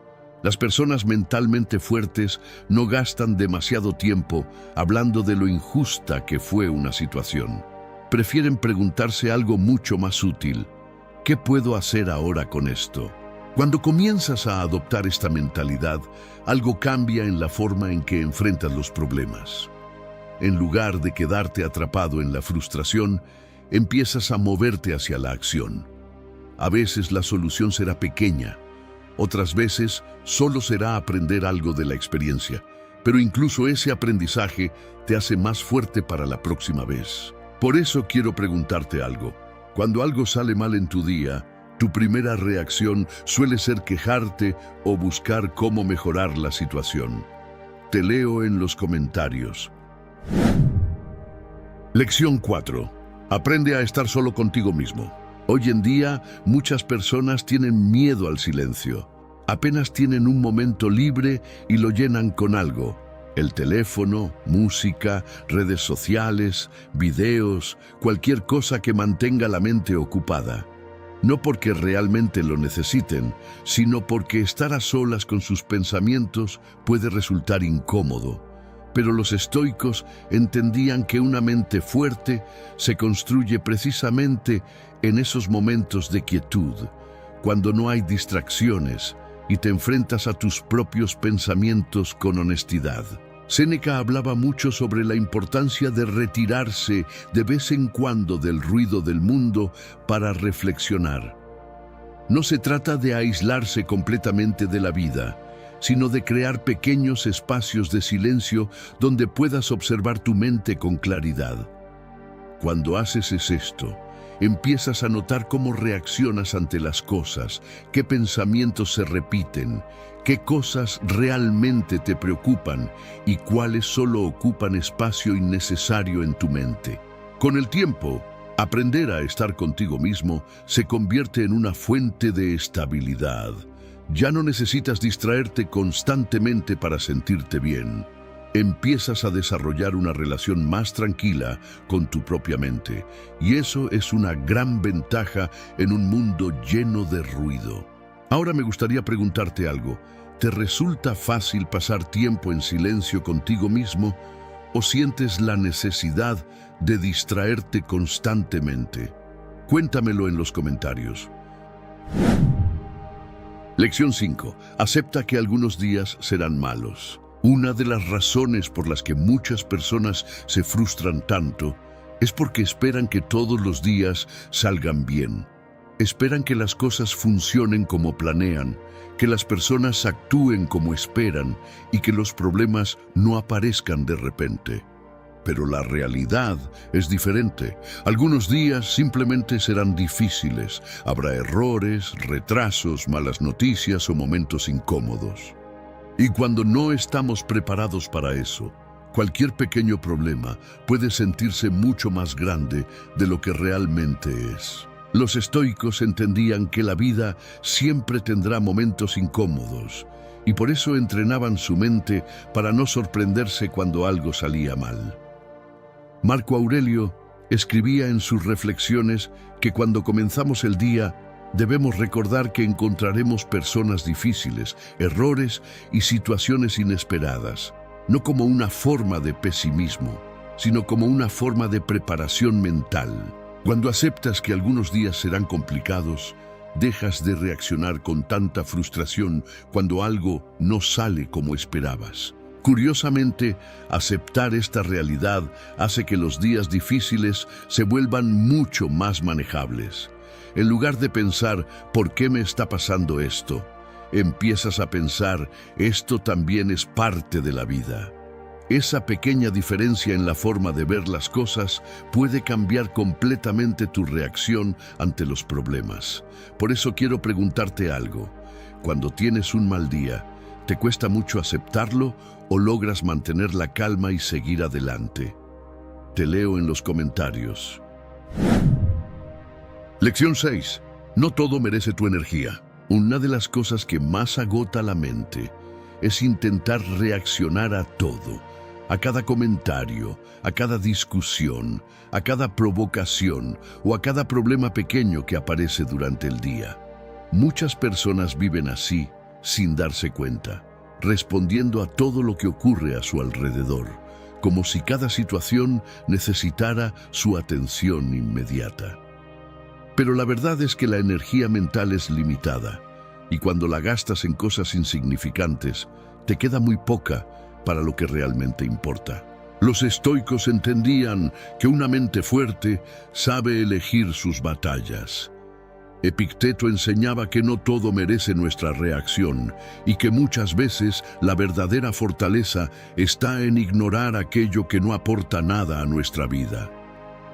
Las personas mentalmente fuertes no gastan demasiado tiempo hablando de lo injusta que fue una situación. Prefieren preguntarse algo mucho más útil: ¿qué puedo hacer ahora con esto? Cuando comienzas a adoptar esta mentalidad, algo cambia en la forma en que enfrentas los problemas. En lugar de quedarte atrapado en la frustración, empiezas a moverte hacia la acción. A veces la solución será pequeña, otras veces solo será aprender algo de la experiencia, pero incluso ese aprendizaje te hace más fuerte para la próxima vez. Por eso quiero preguntarte algo. Cuando algo sale mal en tu día, tu primera reacción suele ser quejarte o buscar cómo mejorar la situación. Te leo en los comentarios. Lección 4. Aprende a estar solo contigo mismo. Hoy en día, muchas personas tienen miedo al silencio. Apenas tienen un momento libre y lo llenan con algo. El teléfono, música, redes sociales, videos, cualquier cosa que mantenga la mente ocupada. No porque realmente lo necesiten, sino porque estar a solas con sus pensamientos puede resultar incómodo. Pero los estoicos entendían que una mente fuerte se construye precisamente en esos momentos de quietud, cuando no hay distracciones y te enfrentas a tus propios pensamientos con honestidad. Séneca hablaba mucho sobre la importancia de retirarse de vez en cuando del ruido del mundo para reflexionar. No se trata de aislarse completamente de la vida, sino de crear pequeños espacios de silencio donde puedas observar tu mente con claridad. Cuando haces esto, empiezas a notar cómo reaccionas ante las cosas, qué pensamientos se repiten, qué cosas realmente te preocupan y cuáles solo ocupan espacio innecesario en tu mente. Con el tiempo, aprender a estar contigo mismo se convierte en una fuente de estabilidad. Ya no necesitas distraerte constantemente para sentirte bien. Empiezas a desarrollar una relación más tranquila con tu propia mente, y eso es una gran ventaja en un mundo lleno de ruido. Ahora me gustaría preguntarte algo. ¿Te resulta fácil pasar tiempo en silencio contigo mismo o sientes la necesidad de distraerte constantemente? Cuéntamelo en los comentarios. Lección 5. Acepta que algunos días serán malos. Una de las razones por las que muchas personas se frustran tanto es porque esperan que todos los días salgan bien. Esperan que las cosas funcionen como planean, que las personas actúen como esperan y que los problemas no aparezcan de repente. Pero la realidad es diferente. Algunos días simplemente serán difíciles. Habrá errores, retrasos, malas noticias o momentos incómodos. Y cuando no estamos preparados para eso, cualquier pequeño problema puede sentirse mucho más grande de lo que realmente es. Los estoicos entendían que la vida siempre tendrá momentos incómodos y por eso entrenaban su mente para no sorprenderse cuando algo salía mal. Marco Aurelio escribía en sus reflexiones que cuando comenzamos el día debemos recordar que encontraremos personas difíciles, errores y situaciones inesperadas, no como una forma de pesimismo, sino como una forma de preparación mental. Cuando aceptas que algunos días serán complicados, dejas de reaccionar con tanta frustración cuando algo no sale como esperabas. Curiosamente, aceptar esta realidad hace que los días difíciles se vuelvan mucho más manejables. En lugar de pensar, ¿por qué me está pasando esto?, empiezas a pensar, esto también es parte de la vida. Esa pequeña diferencia en la forma de ver las cosas puede cambiar completamente tu reacción ante los problemas. Por eso quiero preguntarte algo. Cuando tienes un mal día, ¿te cuesta mucho aceptarlo o logras mantener la calma y seguir adelante? Te leo en los comentarios. Lección 6. No todo merece tu energía. Una de las cosas que más agota la mente es intentar reaccionar a todo, a cada comentario, a cada discusión, a cada provocación o a cada problema pequeño que aparece durante el día. Muchas personas viven así, sin darse cuenta, respondiendo a todo lo que ocurre a su alrededor, como si cada situación necesitara su atención inmediata. Pero la verdad es que la energía mental es limitada, y cuando la gastas en cosas insignificantes, te queda muy poca para lo que realmente importa. Los estoicos entendían que una mente fuerte sabe elegir sus batallas. Epicteto enseñaba que no todo merece nuestra reacción y que muchas veces la verdadera fortaleza está en ignorar aquello que no aporta nada a nuestra vida.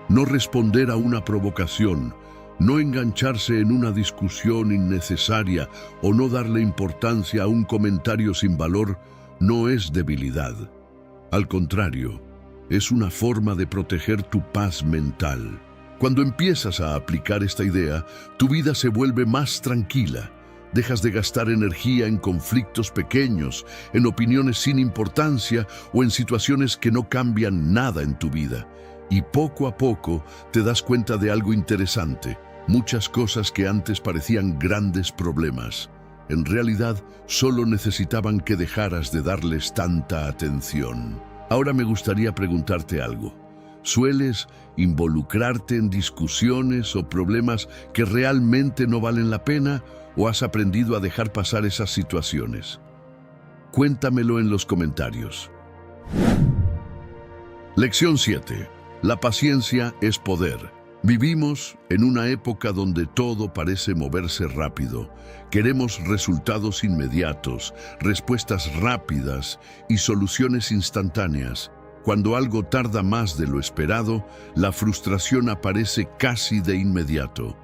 No responder a una provocación, no engancharse en una discusión innecesaria o no darle importancia a un comentario sin valor no es debilidad. Al contrario, es una forma de proteger tu paz mental. Cuando empiezas a aplicar esta idea, tu vida se vuelve más tranquila. Dejas de gastar energía en conflictos pequeños, en opiniones sin importancia o en situaciones que no cambian nada en tu vida. Y poco a poco te das cuenta de algo interesante. Muchas cosas que antes parecían grandes problemas, en realidad solo necesitaban que dejaras de darles tanta atención. Ahora me gustaría preguntarte algo. ¿Sueles involucrarte en discusiones o problemas que realmente no valen la pena o has aprendido a dejar pasar esas situaciones? Cuéntamelo en los comentarios. Lección 7. La paciencia es poder. Vivimos en una época donde todo parece moverse rápido. Queremos resultados inmediatos, respuestas rápidas y soluciones instantáneas. Cuando algo tarda más de lo esperado, la frustración aparece casi de inmediato.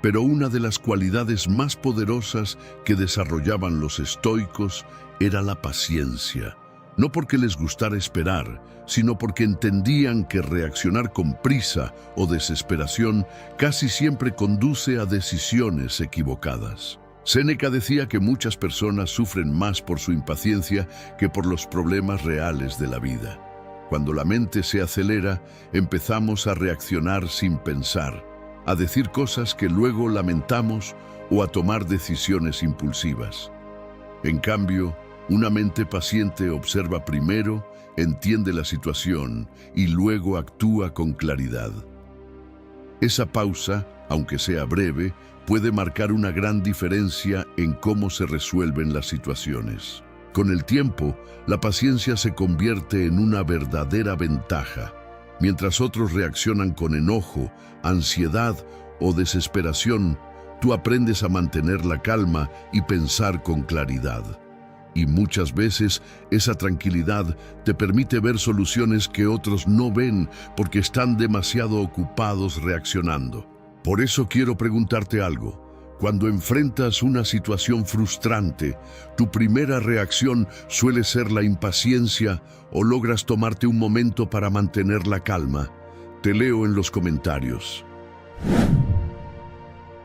Pero una de las cualidades más poderosas que desarrollaban los estoicos era la paciencia. No porque les gustara esperar, sino porque entendían que reaccionar con prisa o desesperación casi siempre conduce a decisiones equivocadas. Séneca decía que muchas personas sufren más por su impaciencia que por los problemas reales de la vida. Cuando la mente se acelera, empezamos a reaccionar sin pensar, a decir cosas que luego lamentamos o a tomar decisiones impulsivas. En cambio, una mente paciente observa primero, entiende la situación y luego actúa con claridad. Esa pausa, aunque sea breve, puede marcar una gran diferencia en cómo se resuelven las situaciones. Con el tiempo, la paciencia se convierte en una verdadera ventaja. Mientras otros reaccionan con enojo, ansiedad o desesperación, tú aprendes a mantener la calma y pensar con claridad. Y muchas veces esa tranquilidad te permite ver soluciones que otros no ven porque están demasiado ocupados reaccionando. Por eso quiero preguntarte algo. Cuando enfrentas una situación frustrante, ¿tu primera reacción suele ser la impaciencia o logras tomarte un momento para mantener la calma? Te leo en los comentarios.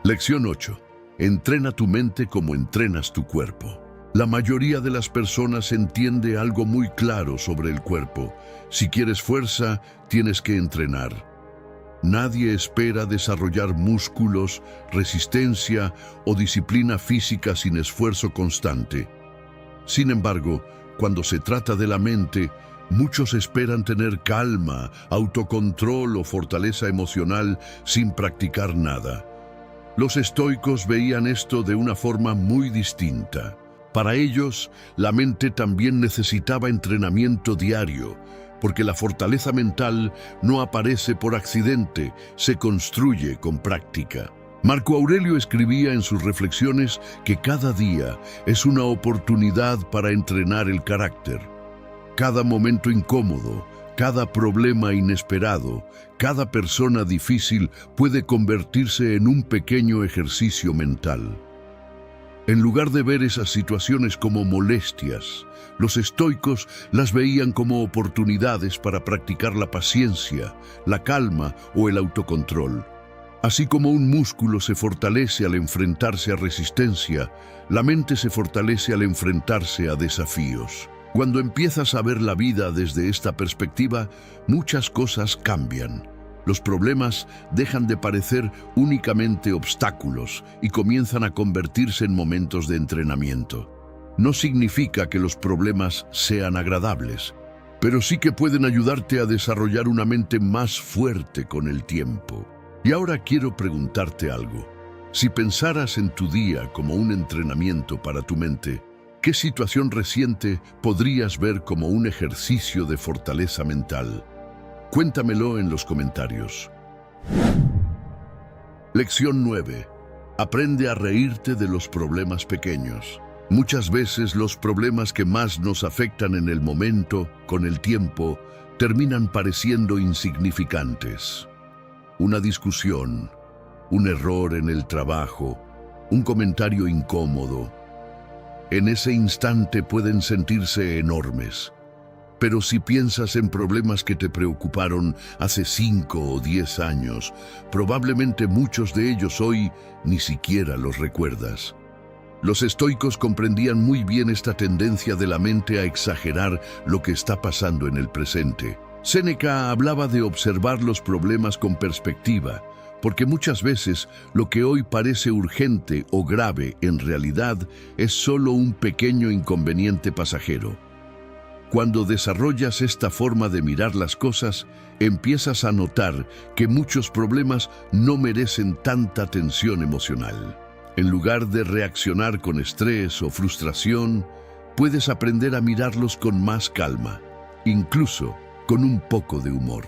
Lección 8. Entrena tu mente como entrenas tu cuerpo. La mayoría de las personas entiende algo muy claro sobre el cuerpo. Si quieres fuerza, tienes que entrenar. Nadie espera desarrollar músculos, resistencia o disciplina física sin esfuerzo constante. Sin embargo, cuando se trata de la mente, muchos esperan tener calma, autocontrol o fortaleza emocional sin practicar nada. Los estoicos veían esto de una forma muy distinta. Para ellos, la mente también necesitaba entrenamiento diario, porque la fortaleza mental no aparece por accidente, se construye con práctica. Marco Aurelio escribía en sus reflexiones que cada día es una oportunidad para entrenar el carácter. Cada momento incómodo, cada problema inesperado, cada persona difícil puede convertirse en un pequeño ejercicio mental. En lugar de ver esas situaciones como molestias, los estoicos las veían como oportunidades para practicar la paciencia, la calma o el autocontrol. Así como un músculo se fortalece al enfrentarse a resistencia, la mente se fortalece al enfrentarse a desafíos. Cuando empiezas a ver la vida desde esta perspectiva, muchas cosas cambian. Los problemas dejan de parecer únicamente obstáculos y comienzan a convertirse en momentos de entrenamiento. No significa que los problemas sean agradables, pero sí que pueden ayudarte a desarrollar una mente más fuerte con el tiempo. Y ahora quiero preguntarte algo. Si pensaras en tu día como un entrenamiento para tu mente, ¿qué situación reciente podrías ver como un ejercicio de fortaleza mental? Cuéntamelo en los comentarios. Lección 9. Aprende a reírte de los problemas pequeños. Muchas veces los problemas que más nos afectan en el momento, con el tiempo, terminan pareciendo insignificantes. Una discusión, un error en el trabajo, un comentario incómodo. En ese instante pueden sentirse enormes. Pero si piensas en problemas que te preocuparon hace 5 o 10 años, probablemente muchos de ellos hoy ni siquiera los recuerdas. Los estoicos comprendían muy bien esta tendencia de la mente a exagerar lo que está pasando en el presente. Séneca hablaba de observar los problemas con perspectiva, porque muchas veces lo que hoy parece urgente o grave en realidad es solo un pequeño inconveniente pasajero. Cuando desarrollas esta forma de mirar las cosas, empiezas a notar que muchos problemas no merecen tanta tensión emocional. En lugar de reaccionar con estrés o frustración, puedes aprender a mirarlos con más calma, incluso con un poco de humor.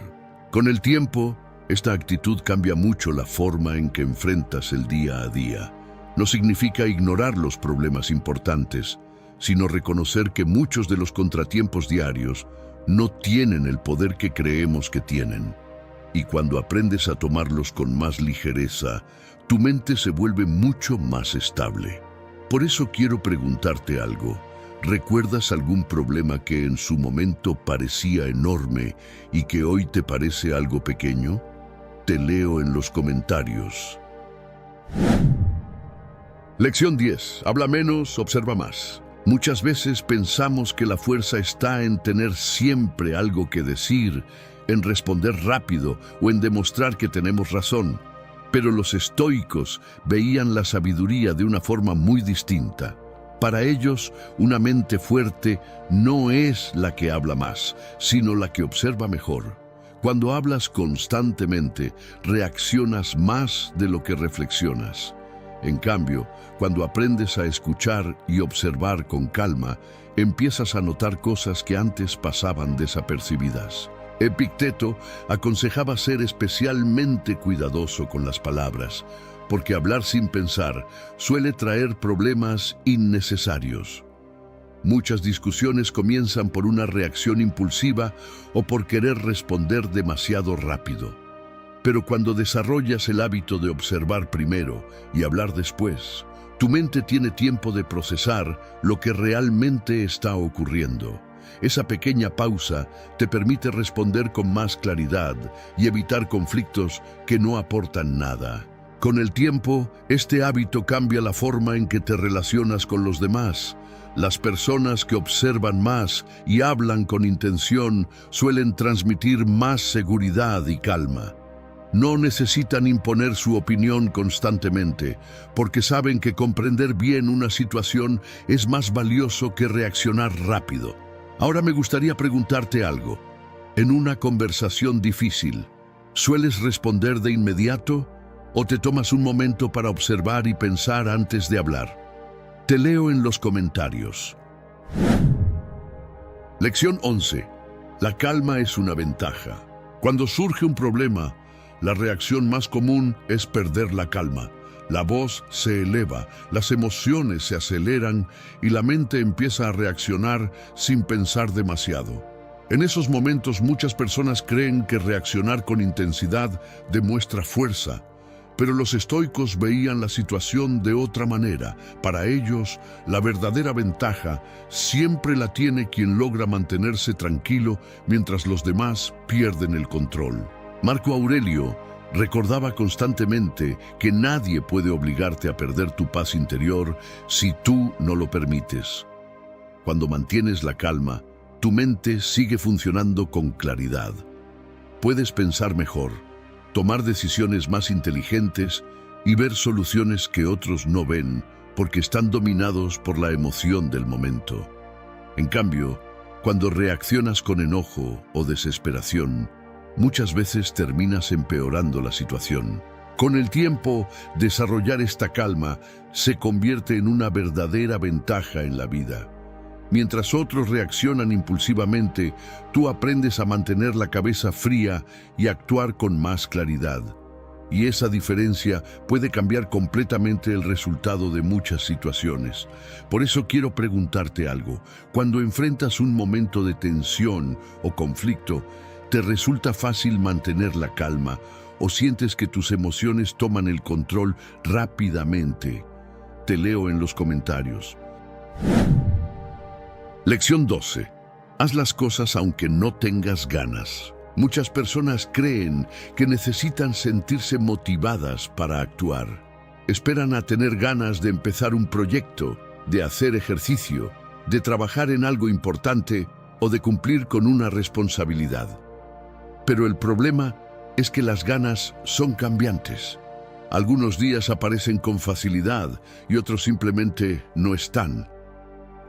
Con el tiempo, esta actitud cambia mucho la forma en que enfrentas el día a día. No significa ignorar los problemas importantes, sino reconocer que muchos de los contratiempos diarios no tienen el poder que creemos que tienen. Y cuando aprendes a tomarlos con más ligereza, tu mente se vuelve mucho más estable. Por eso quiero preguntarte algo. ¿Recuerdas algún problema que en su momento parecía enorme y que hoy te parece algo pequeño? Te leo en los comentarios. Lección 10. Habla menos, observa más. Muchas veces pensamos que la fuerza está en tener siempre algo que decir, en responder rápido o en demostrar que tenemos razón. Pero los estoicos veían la sabiduría de una forma muy distinta. Para ellos, una mente fuerte no es la que habla más, sino la que observa mejor. Cuando hablas constantemente, reaccionas más de lo que reflexionas. En cambio, cuando aprendes a escuchar y observar con calma, empiezas a notar cosas que antes pasaban desapercibidas. Epicteto aconsejaba ser especialmente cuidadoso con las palabras, porque hablar sin pensar suele traer problemas innecesarios. Muchas discusiones comienzan por una reacción impulsiva o por querer responder demasiado rápido. Pero cuando desarrollas el hábito de observar primero y hablar después, tu mente tiene tiempo de procesar lo que realmente está ocurriendo. Esa pequeña pausa te permite responder con más claridad y evitar conflictos que no aportan nada. Con el tiempo, este hábito cambia la forma en que te relacionas con los demás. Las personas que observan más y hablan con intención suelen transmitir más seguridad y calma. No necesitan imponer su opinión constantemente, porque saben que comprender bien una situación es más valioso que reaccionar rápido. Ahora me gustaría preguntarte algo. En una conversación difícil, ¿sueles responder de inmediato o te tomas un momento para observar y pensar antes de hablar? Te leo en los comentarios. Lección 11. La calma es una ventaja. Cuando surge un problema, la reacción más común es perder la calma. La voz se eleva, las emociones se aceleran y la mente empieza a reaccionar sin pensar demasiado. En esos momentos muchas personas creen que reaccionar con intensidad demuestra fuerza, pero los estoicos veían la situación de otra manera. Para ellos, la verdadera ventaja siempre la tiene quien logra mantenerse tranquilo mientras los demás pierden el control. Marco Aurelio recordaba constantemente que nadie puede obligarte a perder tu paz interior si tú no lo permites. Cuando mantienes la calma, tu mente sigue funcionando con claridad. Puedes pensar mejor, tomar decisiones más inteligentes y ver soluciones que otros no ven porque están dominados por la emoción del momento. En cambio, cuando reaccionas con enojo o desesperación, muchas veces terminas empeorando la situación. Con el tiempo, desarrollar esta calma se convierte en una verdadera ventaja en la vida. Mientras otros reaccionan impulsivamente, tú aprendes a mantener la cabeza fría y actuar con más claridad. Y esa diferencia puede cambiar completamente el resultado de muchas situaciones. Por eso quiero preguntarte algo. Cuando enfrentas un momento de tensión o conflicto, ¿te resulta fácil mantener la calma o sientes que tus emociones toman el control rápidamente? Te leo en los comentarios. Lección 12. Haz las cosas aunque no tengas ganas. Muchas personas creen que necesitan sentirse motivadas para actuar. Esperan a tener ganas de empezar un proyecto, de hacer ejercicio, de trabajar en algo importante o de cumplir con una responsabilidad. Pero el problema es que las ganas son cambiantes. Algunos días aparecen con facilidad y otros simplemente no están.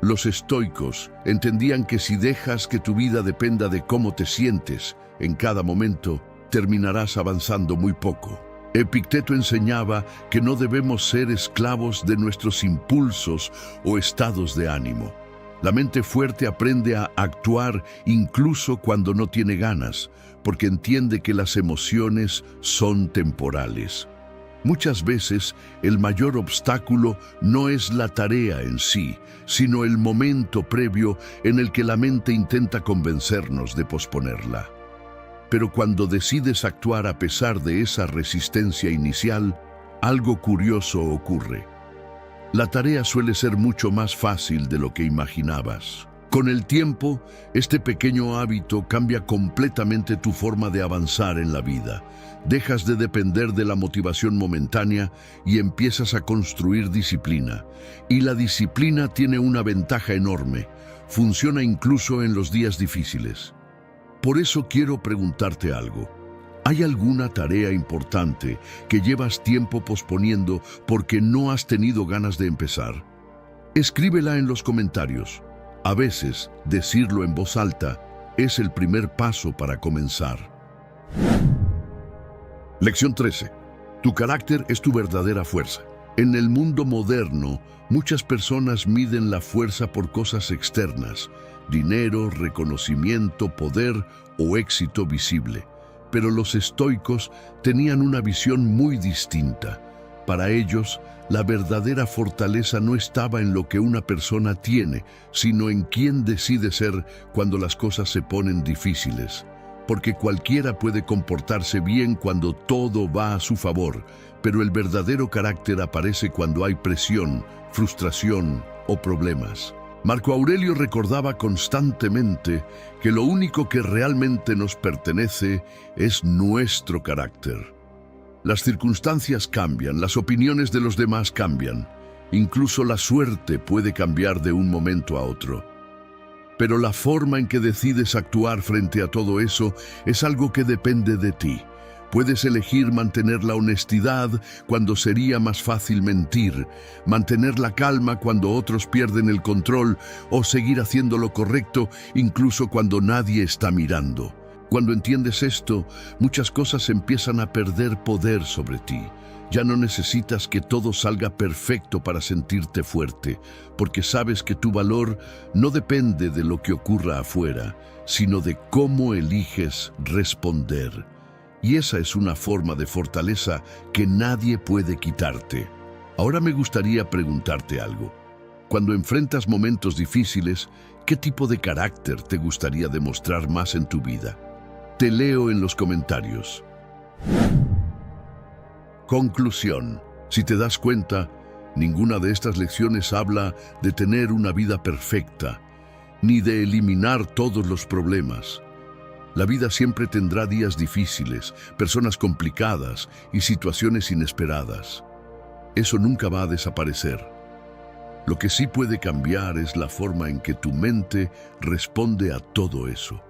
Los estoicos entendían que si dejas que tu vida dependa de cómo te sientes en cada momento, terminarás avanzando muy poco. Epicteto enseñaba que no debemos ser esclavos de nuestros impulsos o estados de ánimo. La mente fuerte aprende a actuar incluso cuando no tiene ganas, porque entiende que las emociones son temporales. Muchas veces el mayor obstáculo no es la tarea en sí, sino el momento previo en el que la mente intenta convencernos de posponerla. Pero cuando decides actuar a pesar de esa resistencia inicial, algo curioso ocurre. La tarea suele ser mucho más fácil de lo que imaginabas. Con el tiempo, este pequeño hábito cambia completamente tu forma de avanzar en la vida. Dejas de depender de la motivación momentánea y empiezas a construir disciplina. Y la disciplina tiene una ventaja enorme. Funciona incluso en los días difíciles. Por eso quiero preguntarte algo. ¿Hay alguna tarea importante que llevas tiempo posponiendo porque no has tenido ganas de empezar? Escríbela en los comentarios. A veces, decirlo en voz alta es el primer paso para comenzar. Lección 13. Tu carácter es tu verdadera fuerza. En el mundo moderno, muchas personas miden la fuerza por cosas externas: dinero, reconocimiento, poder o éxito visible. Pero los estoicos tenían una visión muy distinta. Para ellos, la verdadera fortaleza no estaba en lo que una persona tiene, sino en quién decide ser cuando las cosas se ponen difíciles. Porque cualquiera puede comportarse bien cuando todo va a su favor, pero el verdadero carácter aparece cuando hay presión, frustración o problemas. Marco Aurelio recordaba constantemente que lo único que realmente nos pertenece es nuestro carácter. Las circunstancias cambian, las opiniones de los demás cambian, incluso la suerte puede cambiar de un momento a otro. Pero la forma en que decides actuar frente a todo eso es algo que depende de ti. Puedes elegir mantener la honestidad cuando sería más fácil mentir, mantener la calma cuando otros pierden el control o seguir haciendo lo correcto incluso cuando nadie está mirando. Cuando entiendes esto, muchas cosas empiezan a perder poder sobre ti. Ya no necesitas que todo salga perfecto para sentirte fuerte, porque sabes que tu valor no depende de lo que ocurra afuera, sino de cómo eliges responder. Y esa es una forma de fortaleza que nadie puede quitarte. Ahora me gustaría preguntarte algo. Cuando enfrentas momentos difíciles, ¿qué tipo de carácter te gustaría demostrar más en tu vida? Te leo en los comentarios. Conclusión. Si te das cuenta, ninguna de estas lecciones habla de tener una vida perfecta, ni de eliminar todos los problemas. La vida siempre tendrá días difíciles, personas complicadas y situaciones inesperadas. Eso nunca va a desaparecer. Lo que sí puede cambiar es la forma en que tu mente responde a todo eso.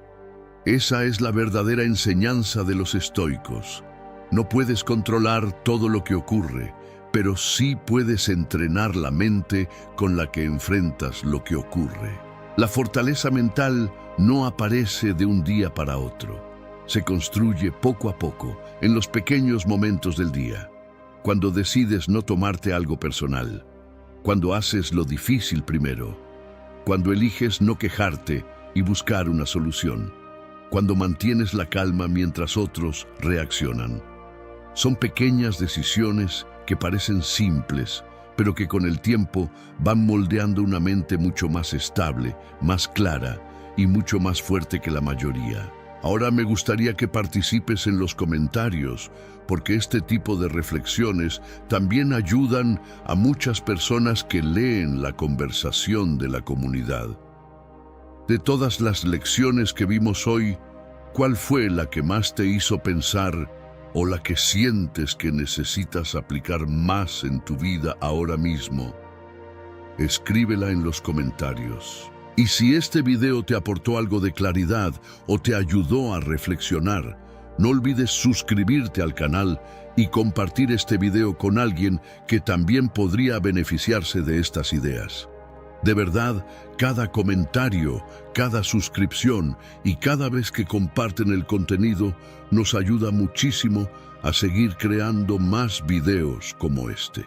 Esa es la verdadera enseñanza de los estoicos. No puedes controlar todo lo que ocurre, pero sí puedes entrenar la mente con la que enfrentas lo que ocurre. La fortaleza mental no aparece de un día para otro. Se construye poco a poco, en los pequeños momentos del día. Cuando decides no tomarte algo personal, cuando haces lo difícil primero, cuando eliges no quejarte y buscar una solución, cuando mantienes la calma mientras otros reaccionan. Son pequeñas decisiones que parecen simples, pero que con el tiempo van moldeando una mente mucho más estable, más clara y mucho más fuerte que la mayoría. Ahora me gustaría que participes en los comentarios, porque este tipo de reflexiones también ayudan a muchas personas que leen la conversación de la comunidad. De todas las lecciones que vimos hoy, ¿cuál fue la que más te hizo pensar o la que sientes que necesitas aplicar más en tu vida ahora mismo? Escríbela en los comentarios. Y si este video te aportó algo de claridad o te ayudó a reflexionar, no olvides suscribirte al canal y compartir este video con alguien que también podría beneficiarse de estas ideas. De verdad, cada comentario, cada suscripción y cada vez que comparten el contenido nos ayuda muchísimo a seguir creando más videos como este.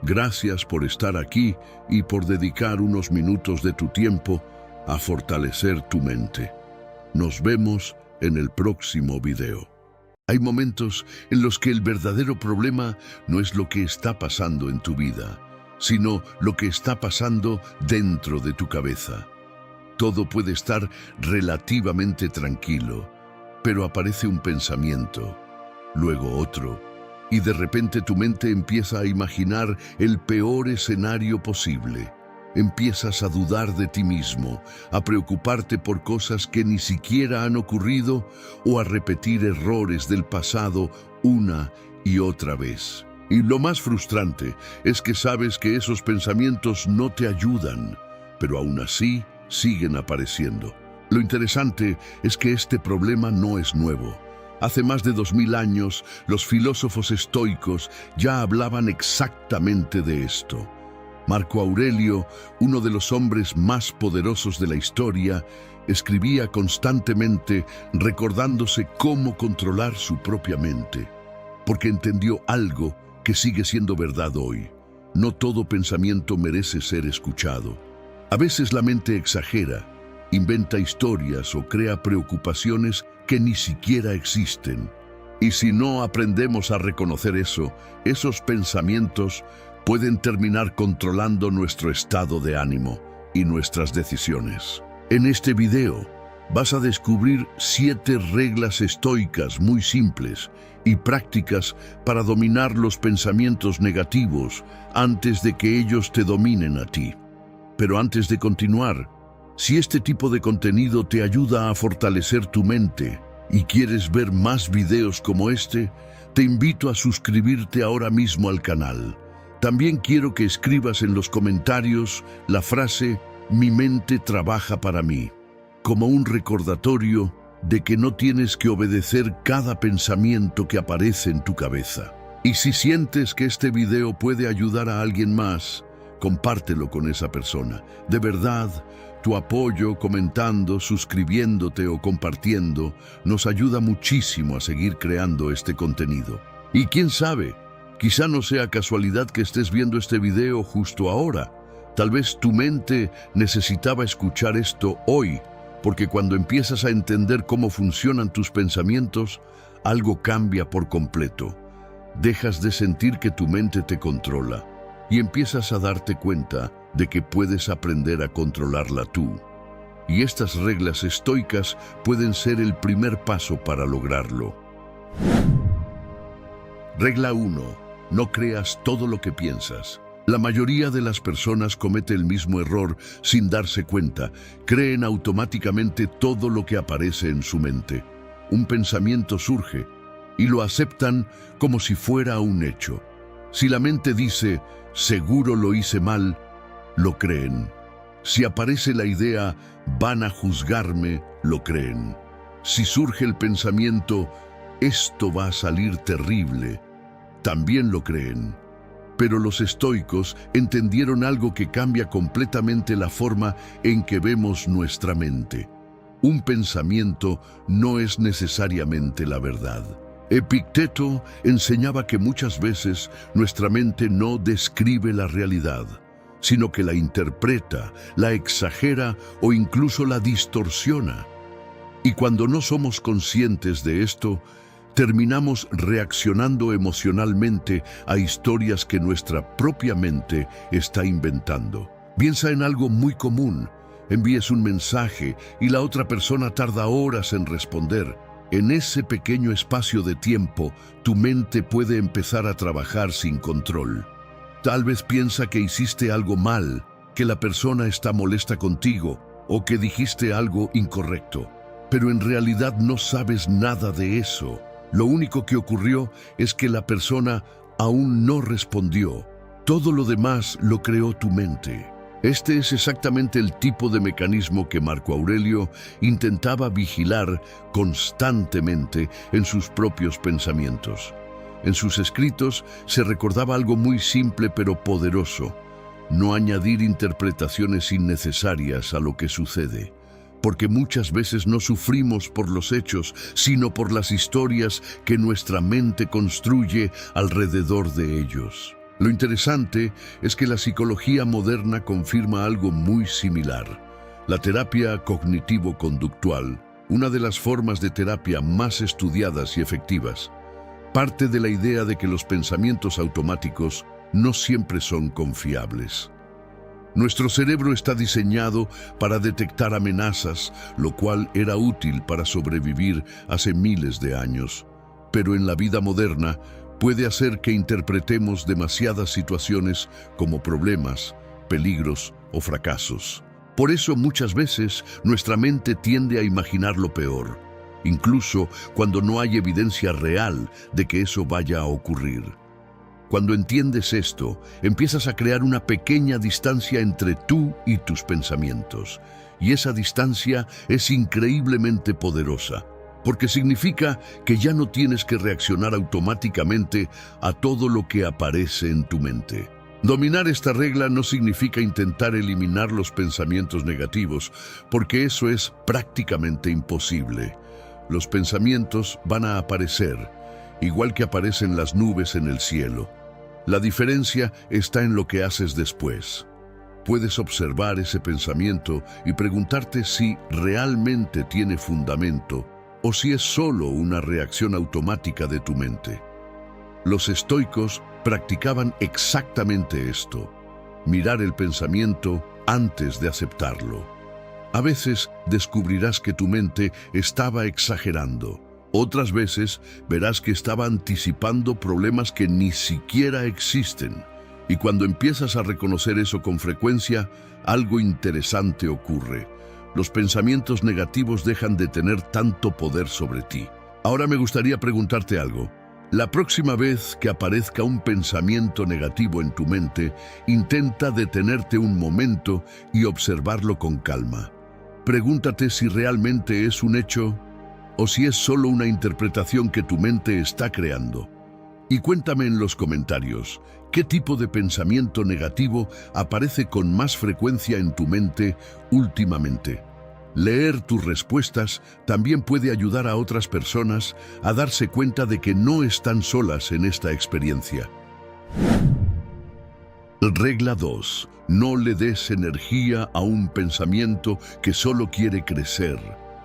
Gracias por estar aquí y por dedicar unos minutos de tu tiempo a fortalecer tu mente. Nos vemos en el próximo video. Hay momentos en los que el verdadero problema no es lo que está pasando en tu vida, sino lo que está pasando dentro de tu cabeza. Todo puede estar relativamente tranquilo, pero aparece un pensamiento, luego otro, y de repente tu mente empieza a imaginar el peor escenario posible. Empiezas a dudar de ti mismo, a preocuparte por cosas que ni siquiera han ocurrido o a repetir errores del pasado una y otra vez. Y lo más frustrante es que sabes que esos pensamientos no te ayudan, pero aún así siguen apareciendo. Lo interesante es que este problema no es nuevo. Hace más de 2000 años, los filósofos estoicos ya hablaban exactamente de esto. Marco Aurelio, uno de los hombres más poderosos de la historia, escribía constantemente recordándose cómo controlar su propia mente, porque entendió algo que sigue siendo verdad hoy. No todo pensamiento merece ser escuchado. A veces la mente exagera, inventa historias o crea preocupaciones que ni siquiera existen. Y si no aprendemos a reconocer eso, esos pensamientos pueden terminar controlando nuestro estado de ánimo y nuestras decisiones. En este video vas a descubrir 7 reglas estoicas muy simples y prácticas para dominar los pensamientos negativos antes de que ellos te dominen a ti. Pero antes de continuar, si este tipo de contenido te ayuda a fortalecer tu mente y quieres ver más videos como este, te invito a suscribirte ahora mismo al canal. También quiero que escribas en los comentarios la frase "Mi mente trabaja para mí", como un recordatorio de que no tienes que obedecer cada pensamiento que aparece en tu cabeza. Y si sientes que este video puede ayudar a alguien más, compártelo con esa persona. De verdad, tu apoyo comentando, suscribiéndote o compartiendo nos ayuda muchísimo a seguir creando este contenido. Y quién sabe, quizá no sea casualidad que estés viendo este video justo ahora. Tal vez tu mente necesitaba escuchar esto hoy, porque cuando empiezas a entender cómo funcionan tus pensamientos, algo cambia por completo. Dejas de sentir que tu mente te controla y empiezas a darte cuenta de que puedes aprender a controlarla tú. Y estas reglas estoicas pueden ser el primer paso para lograrlo. Regla 1. No creas todo lo que piensas. La mayoría de las personas comete el mismo error sin darse cuenta. Creen automáticamente todo lo que aparece en su mente. Un pensamiento surge y lo aceptan como si fuera un hecho. Si la mente dice, seguro lo hice mal, lo creen. Si aparece la idea, van a juzgarme, lo creen. Si surge el pensamiento, esto va a salir terrible, también lo creen. Pero los estoicos entendieron algo que cambia completamente la forma en que vemos nuestra mente. Un pensamiento no es necesariamente la verdad. Epicteto enseñaba que muchas veces nuestra mente no describe la realidad, sino que la interpreta, la exagera o incluso la distorsiona. Y cuando no somos conscientes de esto, terminamos reaccionando emocionalmente a historias que nuestra propia mente está inventando. Piensa en algo muy común. Envíes un mensaje y la otra persona tarda horas en responder. En ese pequeño espacio de tiempo, tu mente puede empezar a trabajar sin control. Tal vez piensa que hiciste algo mal, que la persona está molesta contigo o que dijiste algo incorrecto. Pero en realidad no sabes nada de eso. Lo único que ocurrió es que la persona aún no respondió. Todo lo demás lo creó tu mente. Este es exactamente el tipo de mecanismo que Marco Aurelio intentaba vigilar constantemente en sus propios pensamientos. En sus escritos se recordaba algo muy simple pero poderoso: no añadir interpretaciones innecesarias a lo que sucede. Porque muchas veces no sufrimos por los hechos, sino por las historias que nuestra mente construye alrededor de ellos. Lo interesante es que la psicología moderna confirma algo muy similar. La terapia cognitivo-conductual, una de las formas de terapia más estudiadas y efectivas, parte de la idea de que los pensamientos automáticos no siempre son confiables. Nuestro cerebro está diseñado para detectar amenazas, lo cual era útil para sobrevivir hace miles de años. Pero en la vida moderna puede hacer que interpretemos demasiadas situaciones como problemas, peligros o fracasos. Por eso muchas veces nuestra mente tiende a imaginar lo peor, incluso cuando no hay evidencia real de que eso vaya a ocurrir. Cuando entiendes esto, empiezas a crear una pequeña distancia entre tú y tus pensamientos. Y esa distancia es increíblemente poderosa, porque significa que ya no tienes que reaccionar automáticamente a todo lo que aparece en tu mente. Dominar esta regla no significa intentar eliminar los pensamientos negativos, porque eso es prácticamente imposible. Los pensamientos van a aparecer, igual que aparecen las nubes en el cielo. La diferencia está en lo que haces después. Puedes observar ese pensamiento y preguntarte si realmente tiene fundamento o si es solo una reacción automática de tu mente. Los estoicos practicaban exactamente esto: mirar el pensamiento antes de aceptarlo. A veces descubrirás que tu mente estaba exagerando. Otras veces verás que estaba anticipando problemas que ni siquiera existen. Y cuando empiezas a reconocer eso con frecuencia, algo interesante ocurre. Los pensamientos negativos dejan de tener tanto poder sobre ti. Ahora me gustaría preguntarte algo. La próxima vez que aparezca un pensamiento negativo en tu mente, intenta detenerte un momento y observarlo con calma. Pregúntate si realmente es un hecho o si es solo una interpretación que tu mente está creando. Y cuéntame en los comentarios, ¿qué tipo de pensamiento negativo aparece con más frecuencia en tu mente últimamente? Leer tus respuestas también puede ayudar a otras personas a darse cuenta de que no están solas en esta experiencia. Regla 2. No le des energía a un pensamiento que solo quiere crecer.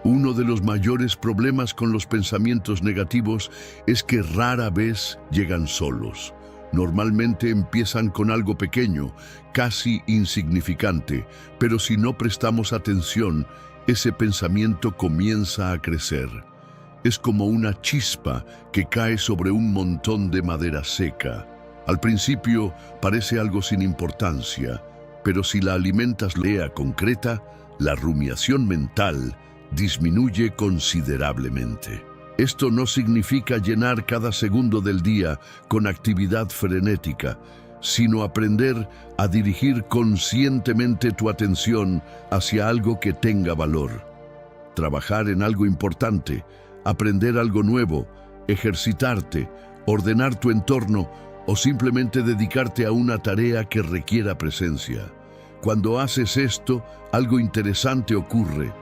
Uno de los mayores problemas con los pensamientos negativos es que rara vez llegan solos. Normalmente empiezan con algo pequeño, casi insignificante, pero si no prestamos atención, ese pensamiento comienza a crecer. Es como una chispa que cae sobre un montón de madera seca. Al principio parece algo sin importancia, pero si la alimentas de manera concreta, la rumiación mental disminuye considerablemente. Esto no significa llenar cada segundo del día con actividad frenética, sino aprender a dirigir conscientemente tu atención hacia algo que tenga valor. Trabajar en algo importante, aprender algo nuevo, ejercitarte, ordenar tu entorno o simplemente dedicarte a una tarea que requiera presencia. Cuando haces esto, algo interesante ocurre.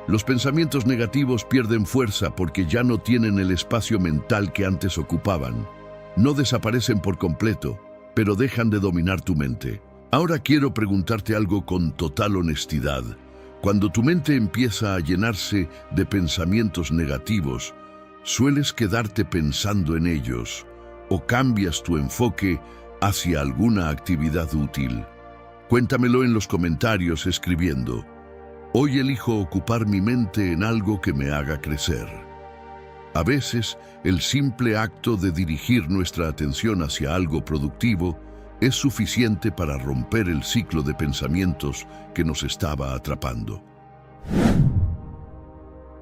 Los pensamientos negativos pierden fuerza porque ya no tienen el espacio mental que antes ocupaban. No desaparecen por completo, pero dejan de dominar tu mente. Ahora quiero preguntarte algo con total honestidad. Cuando tu mente empieza a llenarse de pensamientos negativos, ¿sueles quedarte pensando en ellos o cambias tu enfoque hacia alguna actividad útil? Cuéntamelo en los comentarios escribiendo: hoy elijo ocupar mi mente en algo que me haga crecer. A veces, el simple acto de dirigir nuestra atención hacia algo productivo es suficiente para romper el ciclo de pensamientos que nos estaba atrapando.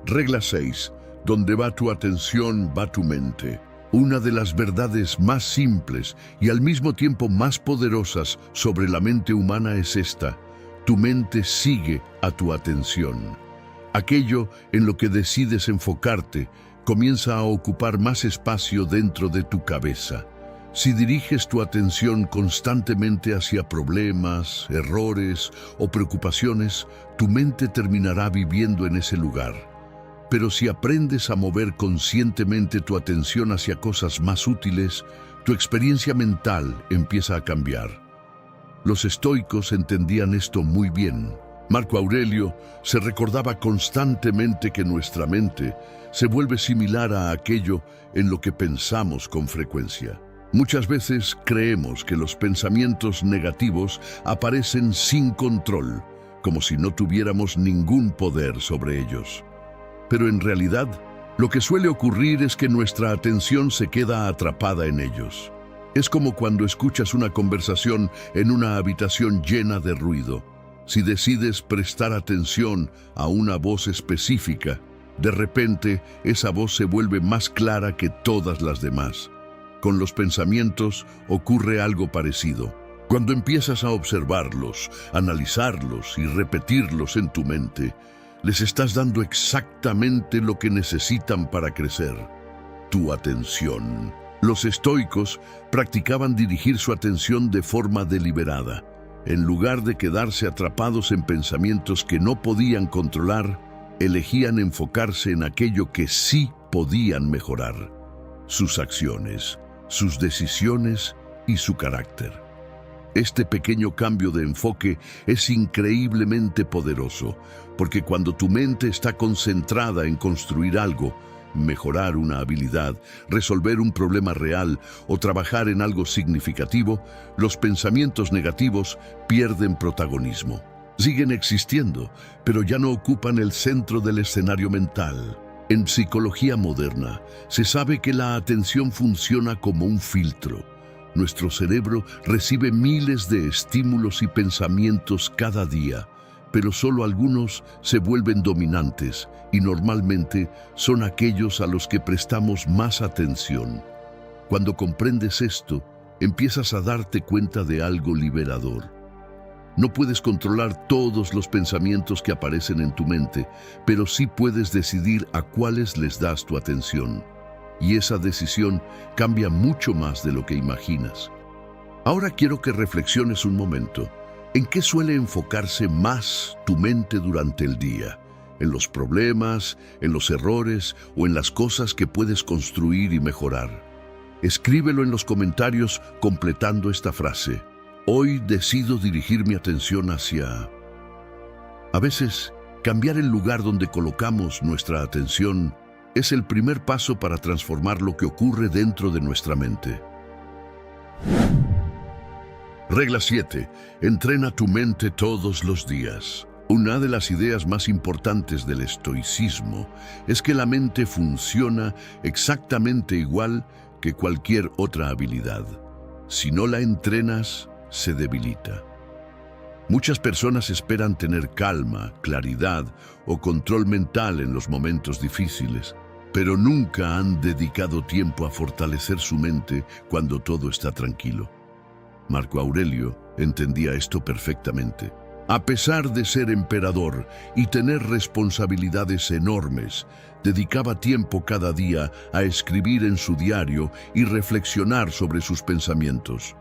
Regla 6. Donde va tu atención, va tu mente. Una de las verdades más simples y al mismo tiempo más poderosas sobre la mente humana es esta: tu mente sigue a tu atención. Aquello en lo que decides enfocarte comienza a ocupar más espacio dentro de tu cabeza. Si diriges tu atención constantemente hacia problemas, errores o preocupaciones, tu mente terminará viviendo en ese lugar. Pero si aprendes a mover conscientemente tu atención hacia cosas más útiles, tu experiencia mental empieza a cambiar. Los estoicos entendían esto muy bien. Marco Aurelio se recordaba constantemente que nuestra mente se vuelve similar a aquello en lo que pensamos con frecuencia. Muchas veces creemos que los pensamientos negativos aparecen sin control, como si no tuviéramos ningún poder sobre ellos. Pero en realidad, lo que suele ocurrir es que nuestra atención se queda atrapada en ellos. Es como cuando escuchas una conversación en una habitación llena de ruido. Si decides prestar atención a una voz específica, de repente esa voz se vuelve más clara que todas las demás. Con los pensamientos ocurre algo parecido. Cuando empiezas a observarlos, analizarlos y repetirlos en tu mente, les estás dando exactamente lo que necesitan para crecer: tu atención. Los estoicos practicaban dirigir su atención de forma deliberada. En lugar de quedarse atrapados en pensamientos que no podían controlar, elegían enfocarse en aquello que sí podían mejorar: sus acciones, sus decisiones y su carácter. Este pequeño cambio de enfoque es increíblemente poderoso, porque cuando tu mente está concentrada en construir algo, mejorar una habilidad, resolver un problema real o trabajar en algo significativo, los pensamientos negativos pierden protagonismo. Siguen existiendo, pero ya no ocupan el centro del escenario mental. En psicología moderna, se sabe que la atención funciona como un filtro. Nuestro cerebro recibe miles de estímulos y pensamientos cada día, pero solo algunos se vuelven dominantes y normalmente son aquellos a los que prestamos más atención. Cuando comprendes esto, empiezas a darte cuenta de algo liberador. No puedes controlar todos los pensamientos que aparecen en tu mente, pero sí puedes decidir a cuáles les das tu atención. Y esa decisión cambia mucho más de lo que imaginas. Ahora quiero que reflexiones un momento. ¿En qué suele enfocarse más tu mente durante el día? ¿En los problemas, en los errores o en las cosas que puedes construir y mejorar? Escríbelo en los comentarios completando esta frase: hoy decido dirigir mi atención hacia... A veces, cambiar el lugar donde colocamos nuestra atención es el primer paso para transformar lo que ocurre dentro de nuestra mente. Regla 7. Entrena tu mente todos los días. Una de las ideas más importantes del estoicismo es que la mente funciona exactamente igual que cualquier otra habilidad. Si no la entrenas, se debilita. Muchas personas esperan tener calma, claridad o control mental en los momentos difíciles, pero nunca han dedicado tiempo a fortalecer su mente cuando todo está tranquilo. Marco Aurelio entendía esto perfectamente. A pesar de ser emperador y tener responsabilidades enormes, dedicaba tiempo cada día a escribir en su diario y reflexionar sobre sus pensamientos.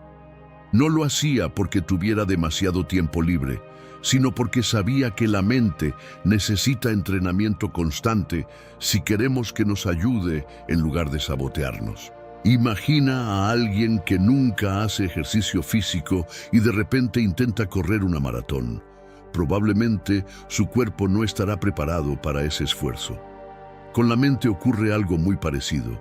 No lo hacía porque tuviera demasiado tiempo libre, sino porque sabía que la mente necesita entrenamiento constante si queremos que nos ayude en lugar de sabotearnos. Imagina a alguien que nunca hace ejercicio físico y de repente intenta correr una maratón. Probablemente su cuerpo no estará preparado para ese esfuerzo. Con la mente ocurre algo muy parecido.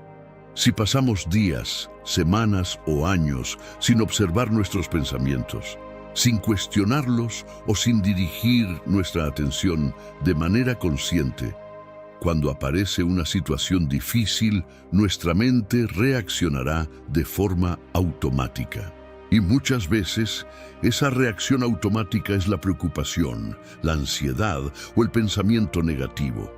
Si pasamos días, semanas o años sin observar nuestros pensamientos, sin cuestionarlos o sin dirigir nuestra atención de manera consciente, cuando aparece una situación difícil, nuestra mente reaccionará de forma automática. Y muchas veces, esa reacción automática es la preocupación, la ansiedad o el pensamiento negativo.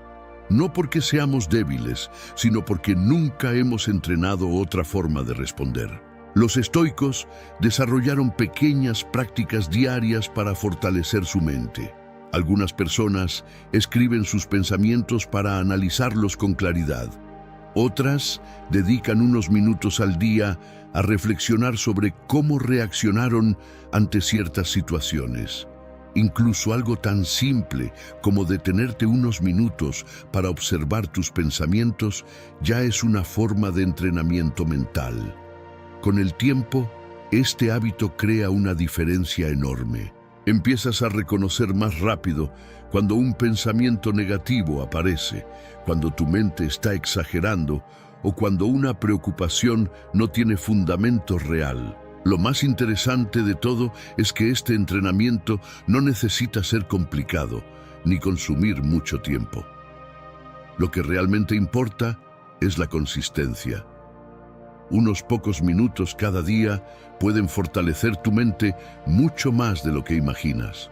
No porque seamos débiles, sino porque nunca hemos entrenado otra forma de responder. Los estoicos desarrollaron pequeñas prácticas diarias para fortalecer su mente. Algunas personas escriben sus pensamientos para analizarlos con claridad. Otras dedican unos minutos al día a reflexionar sobre cómo reaccionaron ante ciertas situaciones. Incluso algo tan simple como detenerte unos minutos para observar tus pensamientos ya es una forma de entrenamiento mental. Con el tiempo, este hábito crea una diferencia enorme. Empiezas a reconocer más rápido cuando un pensamiento negativo aparece, cuando tu mente está exagerando o cuando una preocupación no tiene fundamento real. Lo más interesante de todo es que este entrenamiento no necesita ser complicado ni consumir mucho tiempo. Lo que realmente importa es la consistencia. Unos pocos minutos cada día pueden fortalecer tu mente mucho más de lo que imaginas.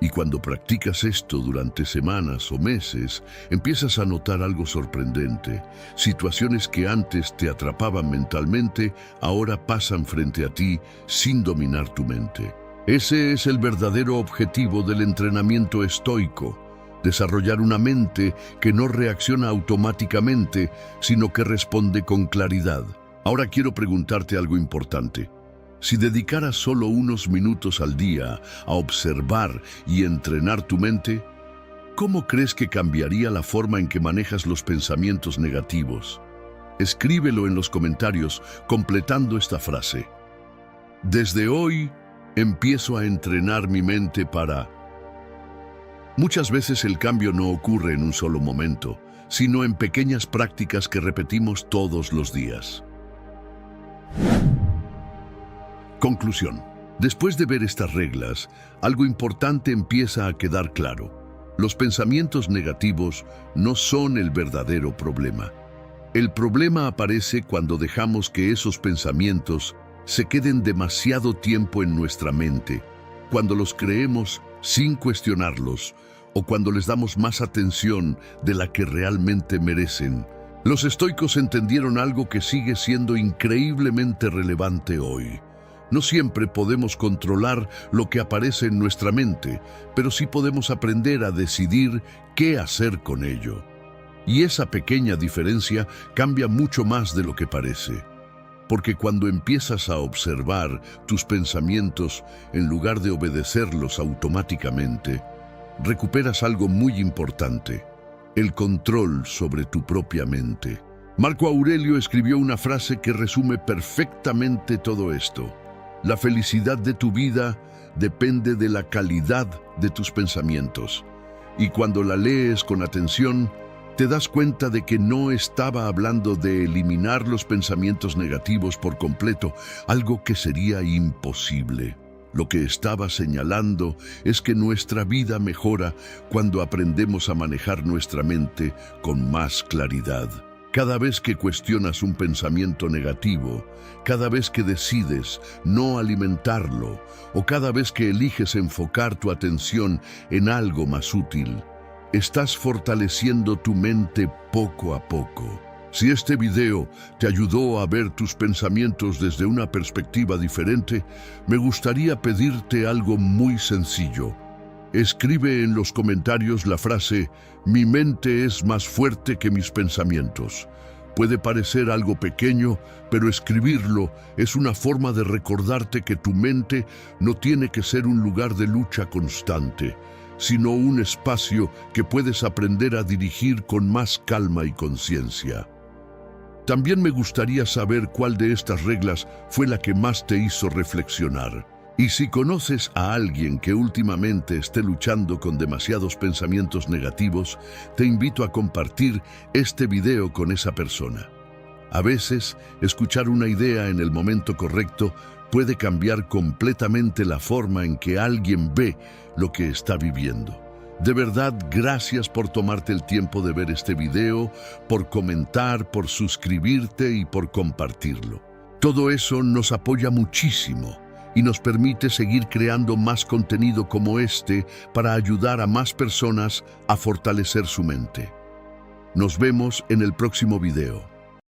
Y cuando practicas esto durante semanas o meses, empiezas a notar algo sorprendente. Situaciones que antes te atrapaban mentalmente, ahora pasan frente a ti sin dominar tu mente. Ese es el verdadero objetivo del entrenamiento estoico: desarrollar una mente que no reacciona automáticamente, sino que responde con claridad. Ahora quiero preguntarte algo importante. Si dedicaras solo unos minutos al día a observar y entrenar tu mente, ¿cómo crees que cambiaría la forma en que manejas los pensamientos negativos? Escríbelo en los comentarios completando esta frase. Desde hoy, empiezo a entrenar mi mente para... Muchas veces el cambio no ocurre en un solo momento, sino en pequeñas prácticas que repetimos todos los días. Conclusión. Después de ver estas reglas, algo importante empieza a quedar claro. Los pensamientos negativos no son el verdadero problema. El problema aparece cuando dejamos que esos pensamientos se queden demasiado tiempo en nuestra mente, cuando los creemos sin cuestionarlos o cuando les damos más atención de la que realmente merecen. Los estoicos entendieron algo que sigue siendo increíblemente relevante hoy. No siempre podemos controlar lo que aparece en nuestra mente, pero sí podemos aprender a decidir qué hacer con ello. Y esa pequeña diferencia cambia mucho más de lo que parece. Porque cuando empiezas a observar tus pensamientos en lugar de obedecerlos automáticamente, recuperas algo muy importante: el control sobre tu propia mente. Marco Aurelio escribió una frase que resume perfectamente todo esto. La felicidad de tu vida depende de la calidad de tus pensamientos. Y cuando la lees con atención, te das cuenta de que no estaba hablando de eliminar los pensamientos negativos por completo, algo que sería imposible. Lo que estaba señalando es que nuestra vida mejora cuando aprendemos a manejar nuestra mente con más claridad. Cada vez que cuestionas un pensamiento negativo, cada vez que decides no alimentarlo o cada vez que eliges enfocar tu atención en algo más útil, estás fortaleciendo tu mente poco a poco. Si este video te ayudó a ver tus pensamientos desde una perspectiva diferente, me gustaría pedirte algo muy sencillo. Escribe en los comentarios la frase: "Mi mente es más fuerte que mis pensamientos". Puede parecer algo pequeño, pero escribirlo es una forma de recordarte que tu mente no tiene que ser un lugar de lucha constante, sino un espacio que puedes aprender a dirigir con más calma y conciencia. También me gustaría saber cuál de estas reglas fue la que más te hizo reflexionar. Y si conoces a alguien que últimamente esté luchando con demasiados pensamientos negativos, te invito a compartir este video con esa persona. A veces, escuchar una idea en el momento correcto puede cambiar completamente la forma en que alguien ve lo que está viviendo. De verdad, gracias por tomarte el tiempo de ver este video, por comentar, por suscribirte y por compartirlo. Todo eso nos apoya muchísimo y nos permite seguir creando más contenido como este para ayudar a más personas a fortalecer su mente. Nos vemos en el próximo video.